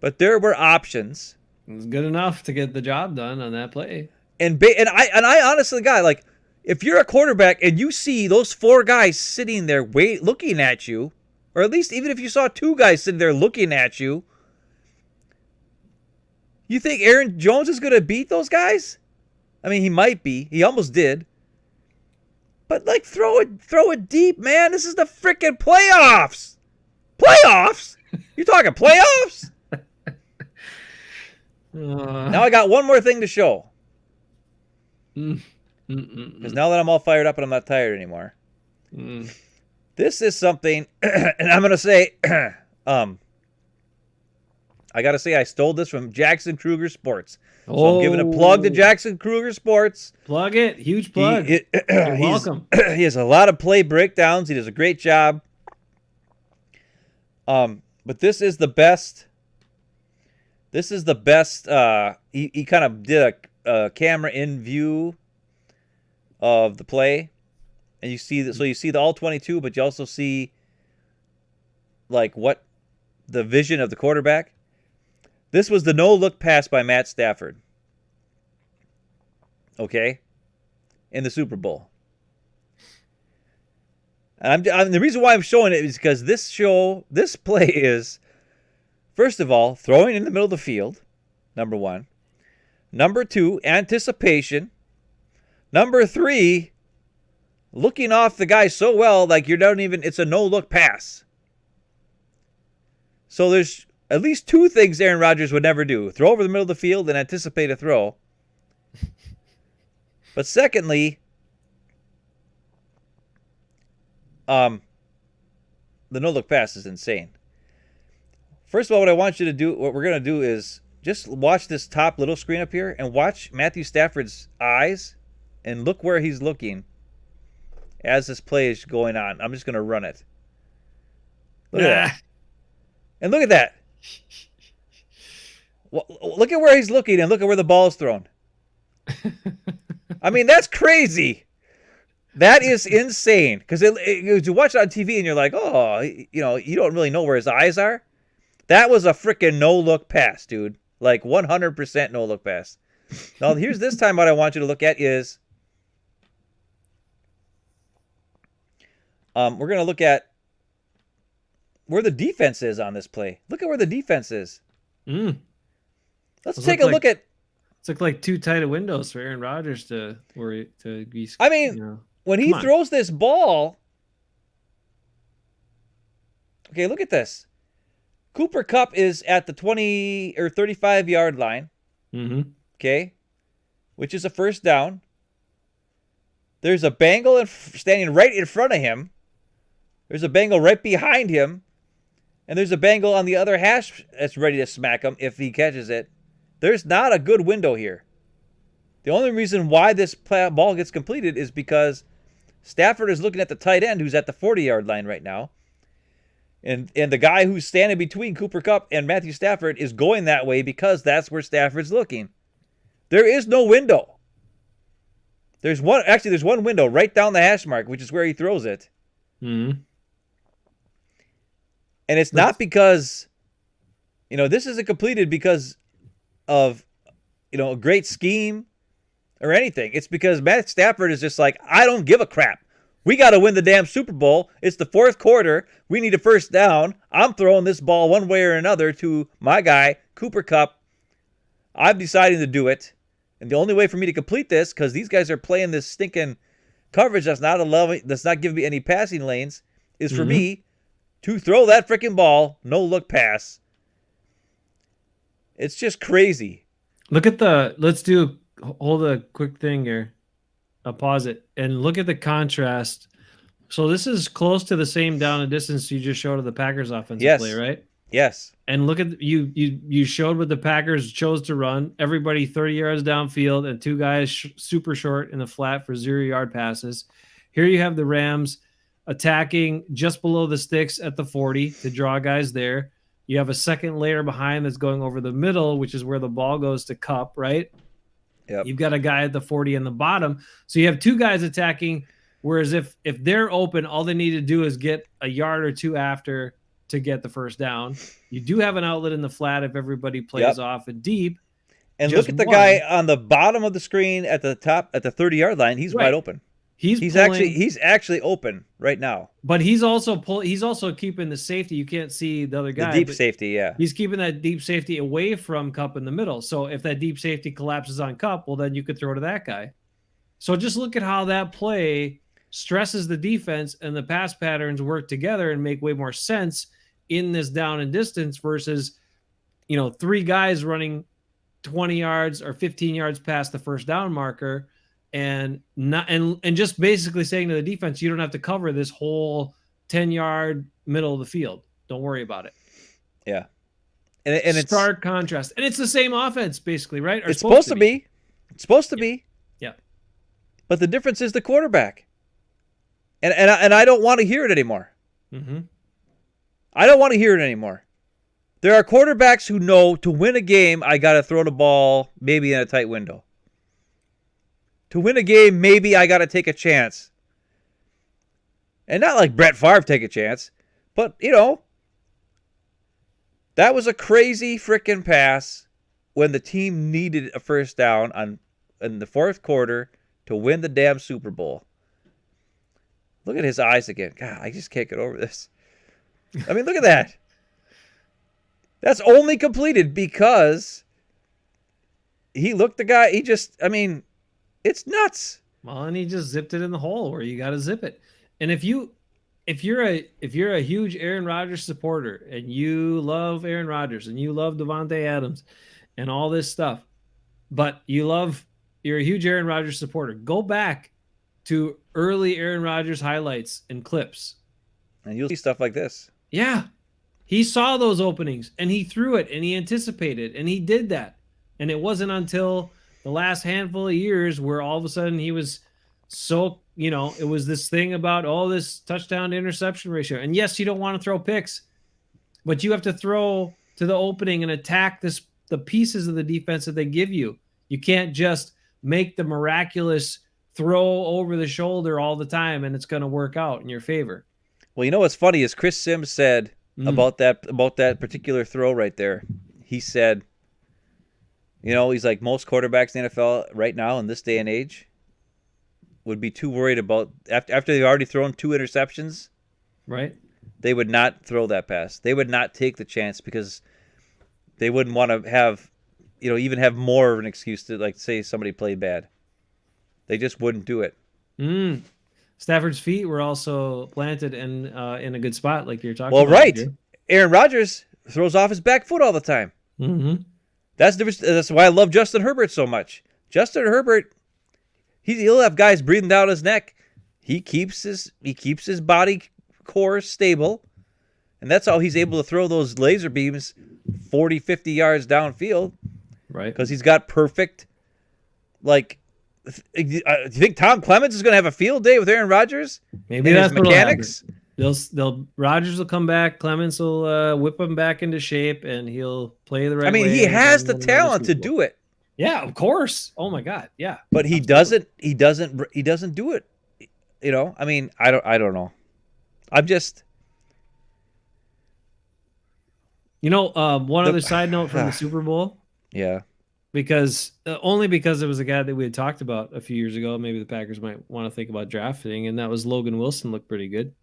Speaker 2: But there were options.
Speaker 1: It was good enough to get the job done on that play.
Speaker 2: And I honestly, guy, like, if you're a quarterback and you see those 4 guys sitting there looking at you, or at least even if you saw 2 guys sitting there looking at you, you think Aaron Jones is going to beat those guys? I mean, he might be. He almost did. But, like, throw it deep, man. This is the freaking playoffs. Playoffs? You talking playoffs? Now I got one more thing to show. Because now that I'm all fired up and I'm not tired anymore. This is something, and I'm going to say, I got to say, I stole this from Jackson Kruger Sports. So I'm giving a
Speaker 1: Oh,
Speaker 2: plug to Jackson Kruger Sports.
Speaker 1: plug it. Huge plug. You're welcome.
Speaker 2: He has a lot of play breakdowns. He does a great job. But this is the best. This is the best. He kind of did a camera in view of the play, and you see that. So you see the all 22, but you also see like what the vision of the quarterback. This was the no-look pass by Matt Stafford. Okay, in the Super Bowl. And the reason why I'm showing it is because this play is, first of all, throwing in the middle of the field, number one. Number two, anticipation. Number three, looking off the guy so well, like you don't even, it's a no-look pass. So there's at least two things Aaron Rodgers would never do. Throw over the middle of the field and anticipate a throw. But secondly, the no-look pass is insane. First of all, what we're going to do is just watch this top little screen up here and watch Matthew Stafford's eyes and look where he's looking as this play is going on. I'm just going to run it. Look at that. And look at that. Well, look at where he's looking and look at where the ball is thrown. I mean, that's crazy. That is insane. Because you watch it on TV and you're like, oh, you don't really know where his eyes are. That was a freaking no-look pass, dude. Like 100% no-look pass. Now, here's this time what I want you to look at is we're going to look at where the defense is on this play. Look at where the defense is. Let's take a look at.
Speaker 1: It's like too tight of windows for Aaron Rodgers to be.
Speaker 2: I mean, when he throws this ball. Okay, look at this. Cooper Kupp is at the 20 or 35-yard line. Okay, which is a first down. There's a Bengal standing right in front of him. There's a Bengal right behind him. And there's a Bengal on the other hash that's ready to smack him if he catches it. There's not a good window here. The only reason why this ball gets completed is because Stafford is looking at the tight end who's at the 40-yard line right now. And the guy who's standing between Cooper Kupp and Matthew Stafford is going that way because that's where Stafford's looking. There is no window. There's one window right down the hash mark, which is where he throws it. And it's not because, this isn't completed because of, a great scheme or anything. It's because Matt Stafford is just like, I don't give a crap. We got to win the damn Super Bowl. It's the fourth quarter. We need a first down. I'm throwing this ball one way or another to my guy, Cooper Kupp. I'm deciding to do it. And the only way for me to complete this, because these guys are playing this stinking coverage that's not giving me any passing lanes, is for me to throw that freaking ball, no look pass. It's just crazy.
Speaker 1: Hold a quick thing here. I'll pause it and look at the contrast. So this is close to the same down and distance you just showed of the Packers offensive play, right?
Speaker 2: Yes.
Speaker 1: And look at you showed what the Packers chose to run. Everybody 30 yards downfield and two guys super short in the flat for 0-yard passes. Here you have the Rams attacking just below the sticks at the 40 to draw guys there. You have a second layer behind that's going over the middle, which is where the ball goes to Kupp, right?
Speaker 2: Yep.
Speaker 1: You've got a guy at the 40 in the bottom. So you have two guys attacking, whereas if they're open, all they need to do is get a yard or two after to get the first down. You do have an outlet in the flat if everybody plays off and deep.
Speaker 2: And look at the guy on the bottom of the screen at the top at the 30-yard line. He's wide open. He's actually open right now.
Speaker 1: But he's also keeping the safety. You can't see the other guy.
Speaker 2: The deep safety, yeah.
Speaker 1: He's keeping that deep safety away from Kupp in the middle. So if that deep safety collapses on Kupp, well, then you could throw to that guy. So just look at how that play stresses the defense and the pass patterns work together and make way more sense in this down and distance versus, three guys running 20 yards or 15 yards past the first down marker. And just basically saying to the defense, you don't have to cover this whole 10-yard middle of the field. Don't worry about it.
Speaker 2: Yeah. And it's
Speaker 1: stark contrast. And it's the same offense, basically, right? Or
Speaker 2: it's supposed to be. It's supposed to be.
Speaker 1: Yeah.
Speaker 2: But the difference is the quarterback. And I don't want to hear it anymore.
Speaker 1: Mm-hmm.
Speaker 2: I don't want to hear it anymore. There are quarterbacks who know to win a game, I got to throw the ball maybe in a tight window. To win a game, maybe I got to take a chance. And not like Brett Favre take a chance, but, that was a crazy freaking pass when the team needed a first down in the fourth quarter to win the damn Super Bowl. Look at his eyes again. God, I just can't get over this. I mean, look at that. That's only completed because he looked the guy. It's nuts.
Speaker 1: Well, and he just zipped it in the hole where you got to zip it. And if you're a huge Aaron Rodgers supporter and you love Aaron Rodgers and you love Devontae Adams and all this stuff, but you're a huge Aaron Rodgers supporter, go back to early Aaron Rodgers highlights and clips.
Speaker 2: And you'll see stuff like this.
Speaker 1: Yeah. He saw those openings and he threw it and he anticipated and he did that. And it wasn't until the last handful of years where all of a sudden he was so, it was this thing about all this touchdown to interception ratio. And yes, you don't want to throw picks, but you have to throw to the opening and attack the pieces of the defense that they give you. You can't just make the miraculous throw over the shoulder all the time and it's going to work out in your favor.
Speaker 2: Well, what's funny is Chris Sims said about that particular throw right there. He said, he's like, most quarterbacks in the NFL right now in this day and age would be too worried about after they've already thrown 2 interceptions.
Speaker 1: Right.
Speaker 2: They would not throw that pass. They would not take the chance because they wouldn't want to have, even have more of an excuse to, like, say somebody played bad. They just wouldn't do it.
Speaker 1: Stafford's feet were also planted in a good spot, like you're talking
Speaker 2: about. Well, right.
Speaker 1: Here.
Speaker 2: Aaron Rodgers throws off his back foot all the time.
Speaker 1: Mm-hmm.
Speaker 2: That's why I love Justin Herbert so much. Justin Herbert, he'll have guys breathing down his neck. He keeps his body core stable, and that's how he's able to throw those laser beams 40, 50 yards downfield.
Speaker 1: Right.
Speaker 2: Because he's got perfect, like, do you think Tom Clements is going to have a field day with Aaron Rodgers?
Speaker 1: Maybe that's his mechanics. Rodgers will come back. Clements will whip him back into shape, and he'll play the right way.
Speaker 2: He has the talent to do it.
Speaker 1: Yeah, of course. Oh my God, yeah.
Speaker 2: But he doesn't do it. I don't know. I'm just.
Speaker 1: One other side note from the Super Bowl.
Speaker 2: Yeah.
Speaker 1: Only because it was a guy that we had talked about a few years ago. Maybe the Packers might want to think about drafting, and that was Logan Wilson. Looked pretty good.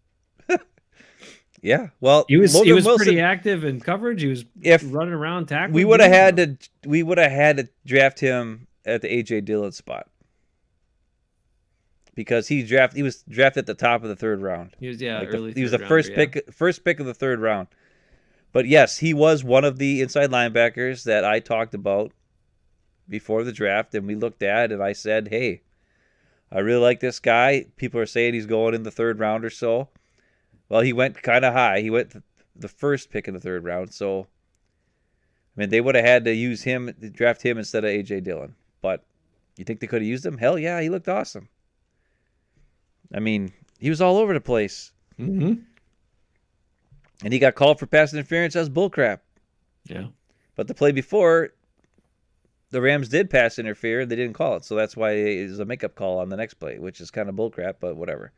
Speaker 2: Yeah, well,
Speaker 1: he was pretty active in coverage. He was running around tackling.
Speaker 2: We would have had to draft him at the A.J. Dillon spot because he was drafted at the top of the 3rd round.
Speaker 1: He was early.
Speaker 2: He was the first pick of the 3rd round. But yes, he was one of the inside linebackers that I talked about before the draft, and we looked at, and I said, "Hey, I really like this guy." People are saying he's going in the 3rd round or so. Well, he went kind of high. He went the first pick in the 3rd round. So, they would have had to draft him instead of A.J. Dillon. But you think they could have used him? Hell yeah, he looked awesome. He was all over the place.
Speaker 1: Mm-hmm.
Speaker 2: And he got called for pass interference. That was bullcrap.
Speaker 1: Yeah.
Speaker 2: But the play before, the Rams did pass interfere. They didn't call it. So that's why it was a makeup call on the next play, which is kind of bullcrap, but whatever.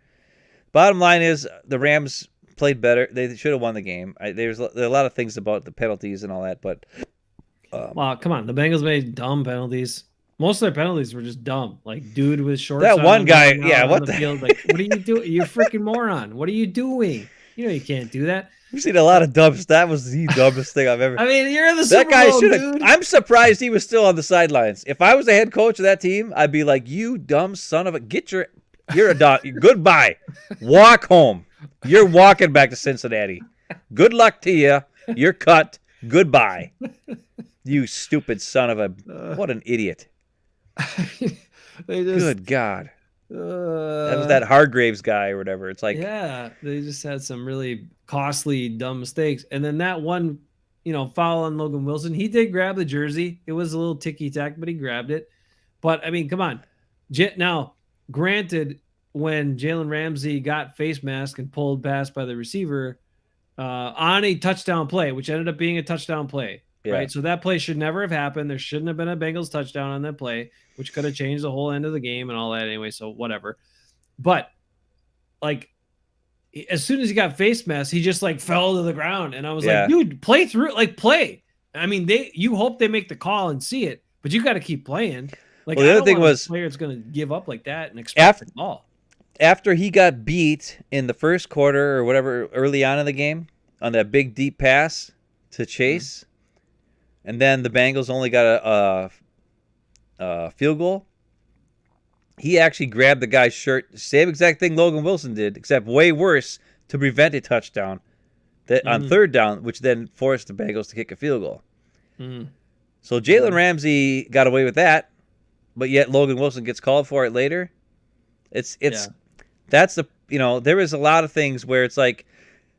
Speaker 2: Bottom line is the Rams played better. They should have won the game. There are a lot of things about the penalties and all that, but
Speaker 1: well, come on, the Bengals made dumb penalties. Most of their penalties were just dumb. Like dude with shorts.
Speaker 2: That one guy,
Speaker 1: what the field? Like, what are you doing? You're a freaking moron. What are you doing? You can't do that.
Speaker 2: We've seen a lot of dumb. That was the dumbest thing I've ever.
Speaker 1: You're in the Super Bowl, dude.
Speaker 2: I'm surprised he was still on the sidelines. If I was the head coach of that team, I'd be like, "You dumb son of a! You're a dog. Goodbye. Walk home. You're walking back to Cincinnati. Good luck to you. You're cut. Goodbye. You stupid son of a... What an idiot. Good God. That was that Hargraves guy or whatever. It's like...
Speaker 1: Yeah, they just had some really costly, dumb mistakes. And then that one foul on Logan Wilson. He did grab the jersey. It was a little ticky-tack, but he grabbed it. But, I mean, come on. Now, granted, when Jalen Ramsey got face mask and pulled past by the receiver on a touchdown play, which ended up being a touchdown play, right? So that play should never have happened. There shouldn't have been a Bengals touchdown on that play, which could have changed the whole end of the game and all that anyway, so whatever. But, like, as soon as he got face mask, he just, like, fell to the ground. And I was like, dude, play through it. Like, play. I mean, you hope they make the call and see it, but you got to keep playing. Like, well, the other thing was, player's going to give up like that and expect the ball.
Speaker 2: After he got beat in the first quarter or whatever early on in the game on that big deep pass to Chase, and then the Bengals only got a field goal, he actually grabbed the guy's shirt, same exact thing Logan Wilson did, except way worse, to prevent a touchdown on third down, which then forced the Bengals to kick a field goal. So Jalen Ramsey got away with that, but yet Logan Wilson gets called for it later. That's the there is a lot of things where it's like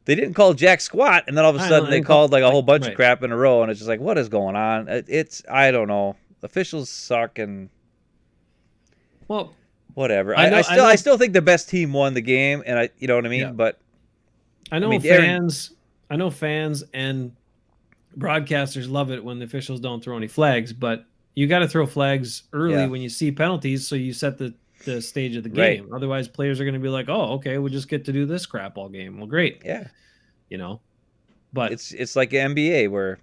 Speaker 2: they didn't call jack squat, and then all of a sudden they called like a whole bunch of crap in a row, and it's just like, what is going on? I don't know. Officials suck, and whatever. I still think the best team won the game, and you know what I mean. Yeah. But
Speaker 1: I know fans and broadcasters love it when the officials don't throw any flags, but you got to throw flags early when you see penalties, so you set the stage of the game. Right. Otherwise, players are going to be like, "Oh, okay, we'll just get to do this crap all game." Well, great.
Speaker 2: Yeah.
Speaker 1: But
Speaker 2: it's like NBA where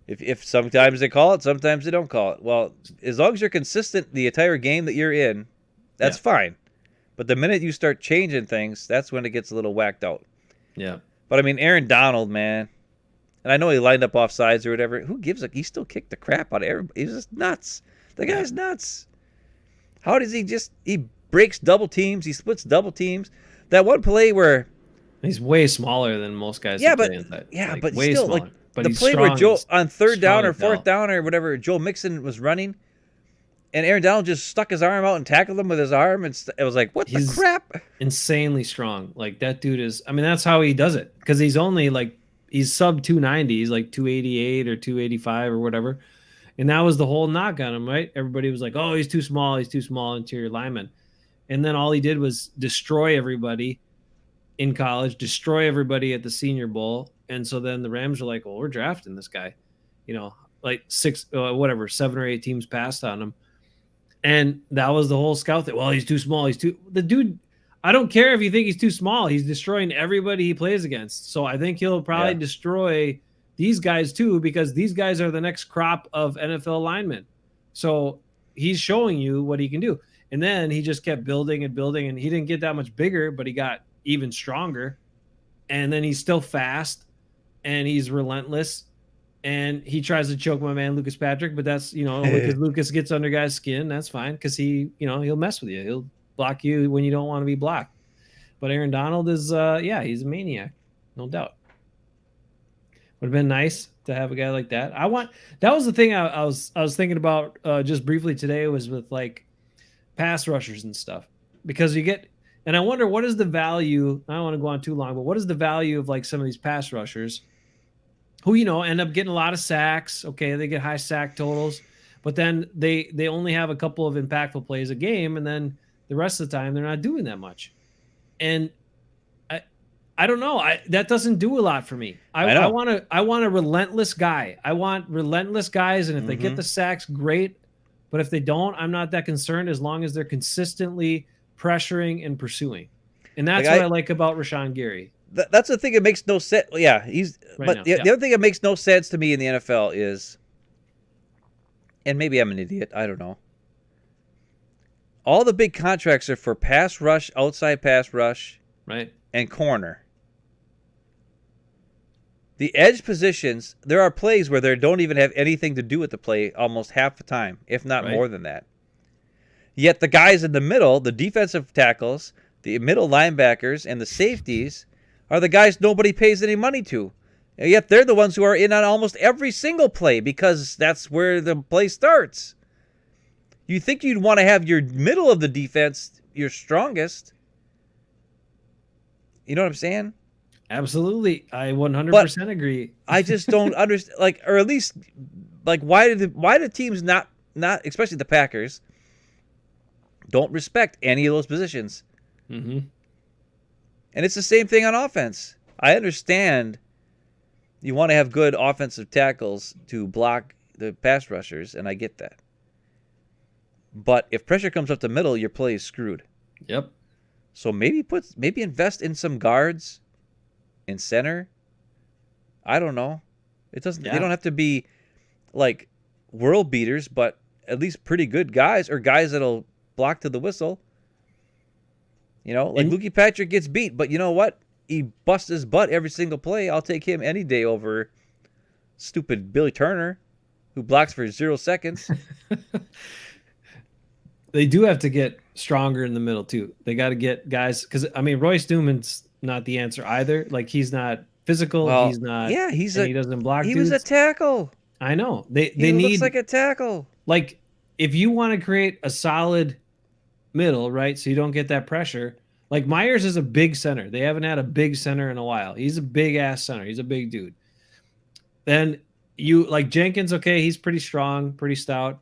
Speaker 2: if sometimes they call it, sometimes they don't call it. Well, as long as you're consistent the entire game that you're in, that's fine. But the minute you start changing things, that's when it gets a little whacked out.
Speaker 1: Yeah.
Speaker 2: But I mean, Aaron Donald, man, and I know he lined up offsides or whatever. Who gives a? He still kicked the crap out of everybody. He's just nuts. The guy's nuts. How does he breaks double teams? He splits double teams. That one play where
Speaker 1: he's way smaller than most guys.
Speaker 2: But way still, smaller. But the play where Joe on third down or fourth down or whatever, Joe Mixon was running, and Aaron Donald just stuck his arm out and tackled him with his arm, and it was like, what the crap?
Speaker 1: Insanely strong. Like that dude is. I mean, that's how he does it, because he's only like he's sub 290. He's like 288 or 285 or whatever. And that was the whole knock on him, right? Everybody was like, oh, he's too small, interior lineman. And then all he did was destroy everybody in college, destroy everybody at the Senior Bowl. And so then the Rams were like, well, we're drafting this guy. Like 7 or 8 teams passed on him. And that was the whole scout thing. Well, he's too small. The dude, I don't care if you think he's too small. He's destroying everybody he plays against. So I think he'll probably destroy these guys too, because these guys are the next crop of NFL linemen. So he's showing you what he can do. And then he just kept building and building, and he didn't get that much bigger, but he got even stronger. And then he's still fast, and he's relentless, and he tries to choke my man Lucas Patrick, but that's, because Lucas gets under guys' skin. That's fine, because he'll mess with you. He'll block you when you don't want to be blocked. But Aaron Donald is, he's a maniac, no doubt. Would have been nice to have a guy like that. That was the thing I was thinking about just briefly today, was with like pass rushers and stuff, because you get, and I wonder what is the value. I don't want to go on too long, but what is the value of like some of these pass rushers who end up getting a lot of sacks? Okay, they get high sack totals, but then they only have a couple of impactful plays a game, and then the rest of the time they're not doing that much. And I don't know. That doesn't do a lot for me. I want a relentless guy. I want relentless guys, and if they get the sacks, great. But if they don't, I'm not that concerned, as long as they're consistently pressuring and pursuing. And that's what I like about Rashawn Gary.
Speaker 2: That's the thing that makes no sense. Yeah, the other thing that makes no sense to me in the NFL is, and maybe I'm an idiot, I don't know, all the big contracts are for pass rush, outside pass rush,
Speaker 1: right,
Speaker 2: and corner. The edge positions, there are plays where they don't even have anything to do with the play almost half the time, if not more than that. Yet the guys in the middle, the defensive tackles, the middle linebackers, and the safeties are the guys nobody pays any money to. And yet they're the ones who are in on almost every single play, because that's where the play starts. You think you'd want to have your middle of the defense your strongest. You know what I'm saying?
Speaker 1: Absolutely. I 100% agree.
Speaker 2: I just don't understand, like, or at least, like, why do teams not especially the Packers don't respect any of those positions?
Speaker 1: Mm-hmm.
Speaker 2: And it's the same thing on offense. I understand you want to have good offensive tackles to block the pass rushers, and I get that. But if pressure comes up the middle, your play is screwed.
Speaker 1: Yep.
Speaker 2: So maybe invest in some guards in center. I don't know. It doesn't.
Speaker 1: Yeah.
Speaker 2: They don't have to be like world beaters, but at least pretty good guys or guys that'll block to the whistle. You know, like Lukey Patrick gets beat, but you know what? He busts his butt every single play. I'll take him any day over stupid Billy Turner, who blocks for 0 seconds.
Speaker 1: They do have to get stronger in the middle too. They got to get guys because I mean Royce Newman's not the answer either. Like he's not physical.
Speaker 2: Well,
Speaker 1: he's not.
Speaker 2: Yeah, he
Speaker 1: doesn't block.
Speaker 2: He was a tackle.
Speaker 1: I know. He
Speaker 2: looks
Speaker 1: need
Speaker 2: like a tackle.
Speaker 1: Like if you want to create a solid middle, right? So you don't get that pressure. Like Myers is a big center. They haven't had a big center in a while. He's a big ass center. He's a big dude. Then you like Jenkins. Okay, he's pretty strong, pretty stout.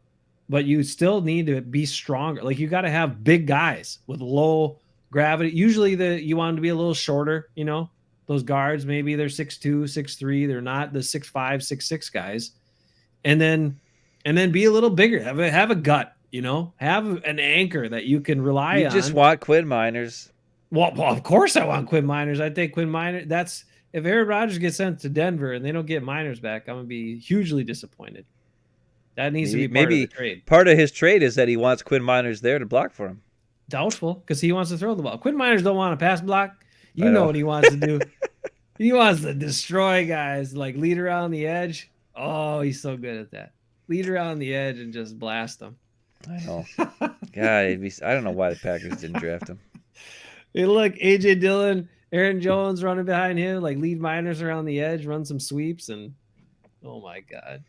Speaker 1: But you still need to be stronger. Like you got to have big guys with low gravity. Usually you want them to be a little shorter, you know, those guards, maybe they're 6'2", 6'3". They're not the 6'5", 6'6" guys. And then be a little bigger. Have a gut, you know, have an anchor that you can rely on.
Speaker 2: You just want Quinn Miners.
Speaker 1: Well, of course I want Quinn Miners. I think Quinn Miners, that's if Aaron Rodgers gets sent to Denver and they don't get Miners back, I'm going to be hugely disappointed. That needs to be part of the trade.
Speaker 2: Part of his trade is that he wants Quinn Miners there to block for him.
Speaker 1: Doubtful, because he wants to throw the ball. Quinn Miners don't want to pass block. You know what he wants to do. He wants to destroy guys, like lead around the edge. Oh, he's so good at that. Lead around the edge and just blast them.
Speaker 2: I know. God, I don't know why the Packers didn't draft him.
Speaker 1: Hey, look, A.J. Dillon, Aaron Jones running behind him, like lead Miners around the edge, run some sweeps, and oh my God.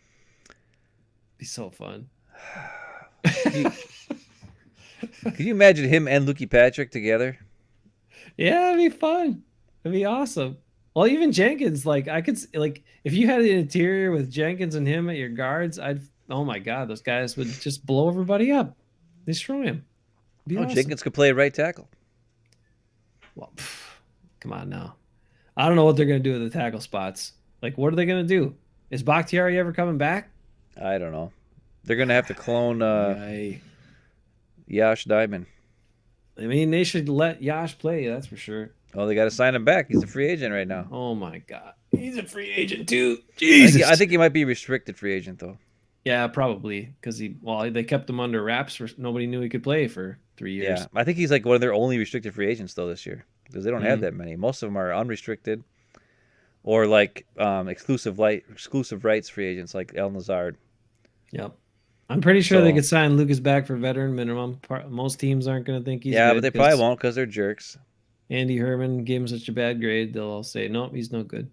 Speaker 1: Be so fun.
Speaker 2: Could you imagine him and Lukey Patrick together?
Speaker 1: Yeah, it'd be fun. It'd be awesome. Well, even Jenkins, like I could like if you had an interior with Jenkins and him at your guards, oh my God, those guys would just blow everybody up, destroy him.
Speaker 2: Awesome. Jenkins could play right tackle.
Speaker 1: Well, come on now. I don't know what they're gonna do with the tackle spots. Like, what are they gonna do? Is Bakhtiari ever coming back?
Speaker 2: I don't know. They're going to have to clone Yash Diamond.
Speaker 1: I mean, they should let Yash play, that's for sure.
Speaker 2: Oh, they got to sign him back. He's a free agent right now.
Speaker 1: Oh, my God. He's a free agent, too. Jesus.
Speaker 2: I think he might be restricted free agent, though.
Speaker 1: Yeah, probably. Because they kept him under wraps. Nobody knew he could play for 3 years.
Speaker 2: Yeah, I think he's like one of their only restricted free agents, though, this year. Because they don't have that many. Most of them are unrestricted or like exclusive rights free agents like El Nazard.
Speaker 1: Yep. I'm pretty sure they could sign Lucas back for veteran minimum. Most teams aren't going to think he's good.
Speaker 2: But they probably won't because they're jerks.
Speaker 1: Andy Herman gave him such a bad grade, they'll all say, nope, he's no good.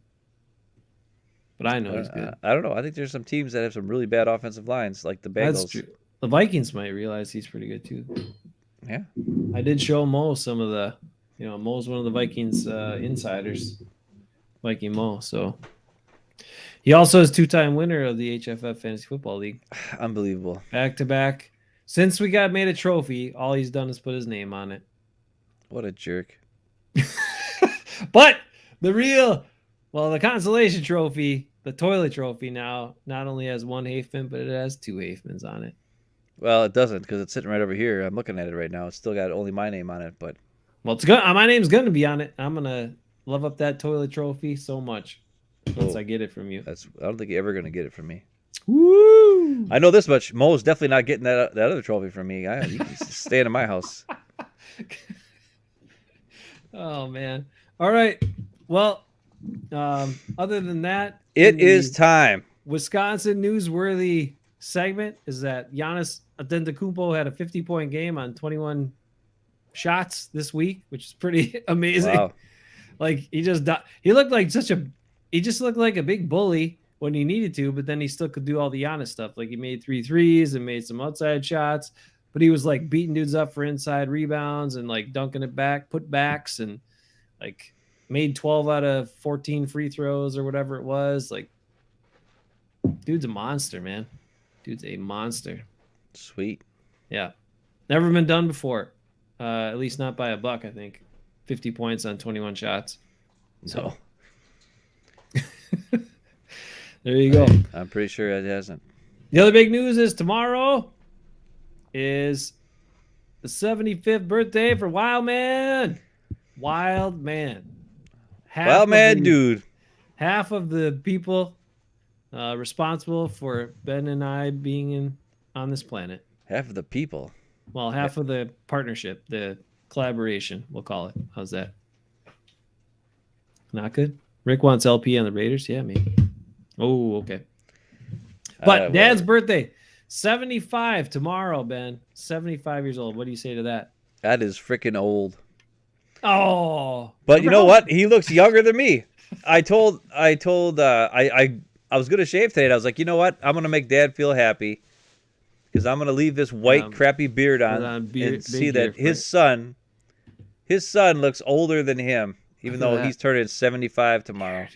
Speaker 1: But I know he's good.
Speaker 2: I don't know. I think there's some teams that have some really bad offensive lines, like the Bengals.
Speaker 1: That's true. The Vikings might realize he's pretty good, too.
Speaker 2: Yeah.
Speaker 1: I did show Mo some of the, Mo's one of the Vikings insiders, Viking Mo, so... He also is 2-time winner of the HFF Fantasy Football League.
Speaker 2: Unbelievable.
Speaker 1: Back to back. Since we got made a trophy, all he's done is put his name on it.
Speaker 2: What a jerk.
Speaker 1: But the consolation trophy, the toilet trophy now, not only has one Hafeman, but it has 2 Hafemans on it.
Speaker 2: Well, it doesn't because it's sitting right over here. I'm looking at it right now. It's still got only my name on it, but...
Speaker 1: Well, it's good. My name's going to be on it. I'm going to love up that toilet trophy so much. Once I get it from you.
Speaker 2: I don't think you're ever going to get it from me.
Speaker 1: Woo!
Speaker 2: I know this much. Mo's definitely not getting that other trophy from me. He's staying in my house.
Speaker 1: Oh, man. All right. Well, other than that...
Speaker 2: It is time.
Speaker 1: Wisconsin newsworthy segment is that Giannis Antetokounmpo had a 50-point game on 21 shots this week, which is pretty amazing. Wow. Like, he looked like he just looked like a big bully when he needed to, but then he still could do all the Giannis stuff. Like he made 3 threes and made some outside shots, but he was like beating dudes up for inside rebounds and like dunking it back, put backs, and like made 12 out of 14 free throws or whatever it was. Like, dude's a monster, man. Dude's a monster.
Speaker 2: Sweet.
Speaker 1: Yeah. Never been done before. At least not by a buck, I think. 50 points on 21 shots. So. There you go.
Speaker 2: I'm pretty sure it hasn't.
Speaker 1: The other big news is tomorrow is the 75th birthday for Wildman. Wildman.
Speaker 2: Wildman dude.
Speaker 1: Half of the people responsible for Ben and I being on this planet.
Speaker 2: Half of the people.
Speaker 1: Well, half of the partnership, the collaboration, we'll call it. How's that? Not good? Rick wants LP on the Raiders? Yeah, maybe. Oh, okay. But Dad's birthday, 75 tomorrow, Ben. 75 years old. What do you say to that?
Speaker 2: That is freaking old.
Speaker 1: Oh.
Speaker 2: But you know what? He looks younger than me. I was going to shave today. And I was like, you know what? I'm going to make Dad feel happy because I'm going to leave this white crappy beard on and see that his son looks older than him, even though he's turning 75 tomorrow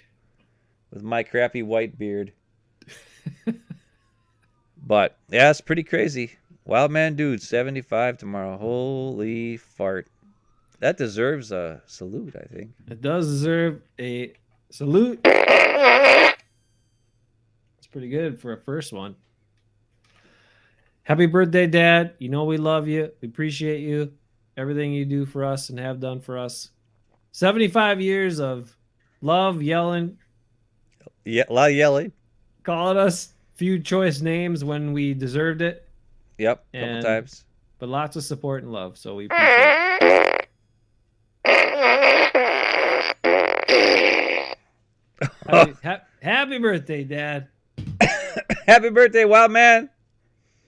Speaker 2: with my crappy white beard. But yeah, it's pretty crazy. Wildman dude, 75 tomorrow. Holy fart. That deserves a salute, I think.
Speaker 1: It does deserve a salute. It's pretty good for a first one. Happy birthday, Dad. You know we love you. We appreciate you. Everything you do for us and have done for us. 75 years of love, yelling.
Speaker 2: Yeah, a lot of yelling.
Speaker 1: Calling us few choice names when we deserved it.
Speaker 2: Yep, a couple times.
Speaker 1: But lots of support and love, so we appreciate it. Happy birthday, Dad.
Speaker 2: Happy birthday, Wildman.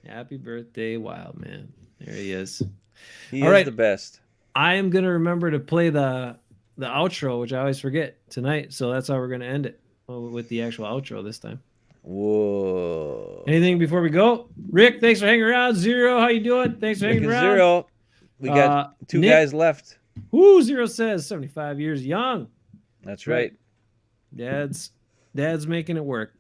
Speaker 1: Happy birthday, Wildman. There he is.
Speaker 2: He is the best.
Speaker 1: I am going to remember to play the outro, which I always forget tonight, so that's how we're going to end it with the actual outro this time.
Speaker 2: Whoa.
Speaker 1: Anything before we go? Rick, thanks for hanging around. Zero, how you doing? Thanks for hanging around.
Speaker 2: Zero. We got two guys left.
Speaker 1: Woo, Zero says 75 years young.
Speaker 2: That's right.
Speaker 1: Dad's making it work.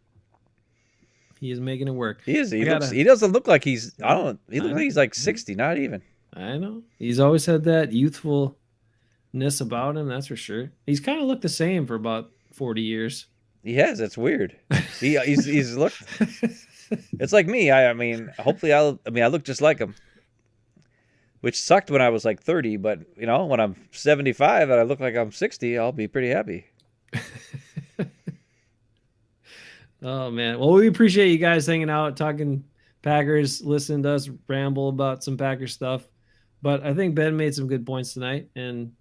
Speaker 1: He is making it work.
Speaker 2: He is. He doesn't look like he's. He looks like he's like 60. Not even.
Speaker 1: I know. He's always had that youthfulness about him. That's for sure. He's kind of looked the same for about 40 years.
Speaker 2: He has. That's weird. He's looked. It's like me. I mean, hopefully I look just like him. Which sucked when I was like 30, but you know, when I'm 75 and I look like I'm 60, I'll be pretty happy.
Speaker 1: Oh man. Well, we appreciate you guys hanging out, talking Packers, listening to us ramble about some Packers stuff. But I think Ben made some good points tonight, and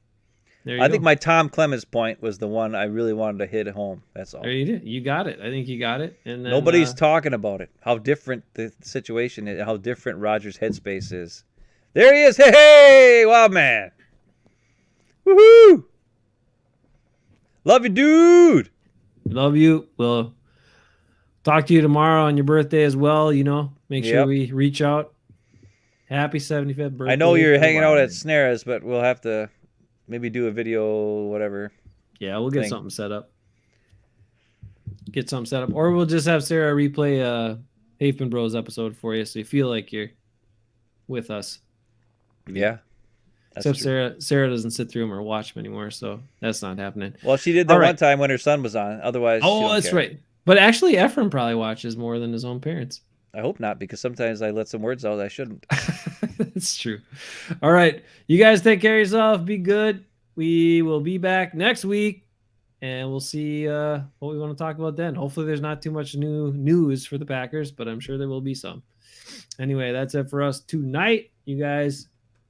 Speaker 1: there you go.
Speaker 2: I think my Tom Clements point was the one I really wanted to hit home. That's all.
Speaker 1: There you did. You got it. I think you got it. And then,
Speaker 2: nobody's talking about it. How different the situation is. How different Rodgers' headspace is. There he is. Hey, wild man. Woohoo! Love you, dude.
Speaker 1: Love you. We'll talk to you tomorrow on your birthday as well. You know, make sure we reach out. Happy 75th birthday.
Speaker 2: I know you're hanging out at Snares, but we'll have to maybe do a video, whatever.
Speaker 1: Yeah, we'll get something set up. Or we'll just have Sarah replay a Hafeman Bros episode for you so you feel like you're with us.
Speaker 2: Yeah.
Speaker 1: Except true. Sarah doesn't sit through them or watch them anymore, so that's not happening.
Speaker 2: Well, she did that one time when her son was on. Otherwise,
Speaker 1: that's right. But actually, Ephraim probably watches more than his own parents.
Speaker 2: I hope not, because sometimes I let some words out I shouldn't.
Speaker 1: That's true. All right. You guys take care of yourself. Be good. We will be back next week, and we'll see what we want to talk about then. Hopefully there's not too much new news for the Packers, but I'm sure there will be some. Anyway, that's it for us tonight. You guys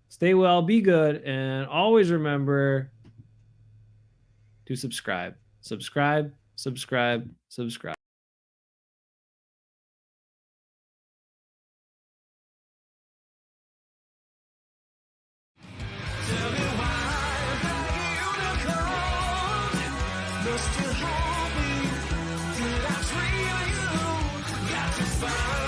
Speaker 1: stay well, be good, and always remember to subscribe. Subscribe. Mr. Happy, did I treat you? Got to find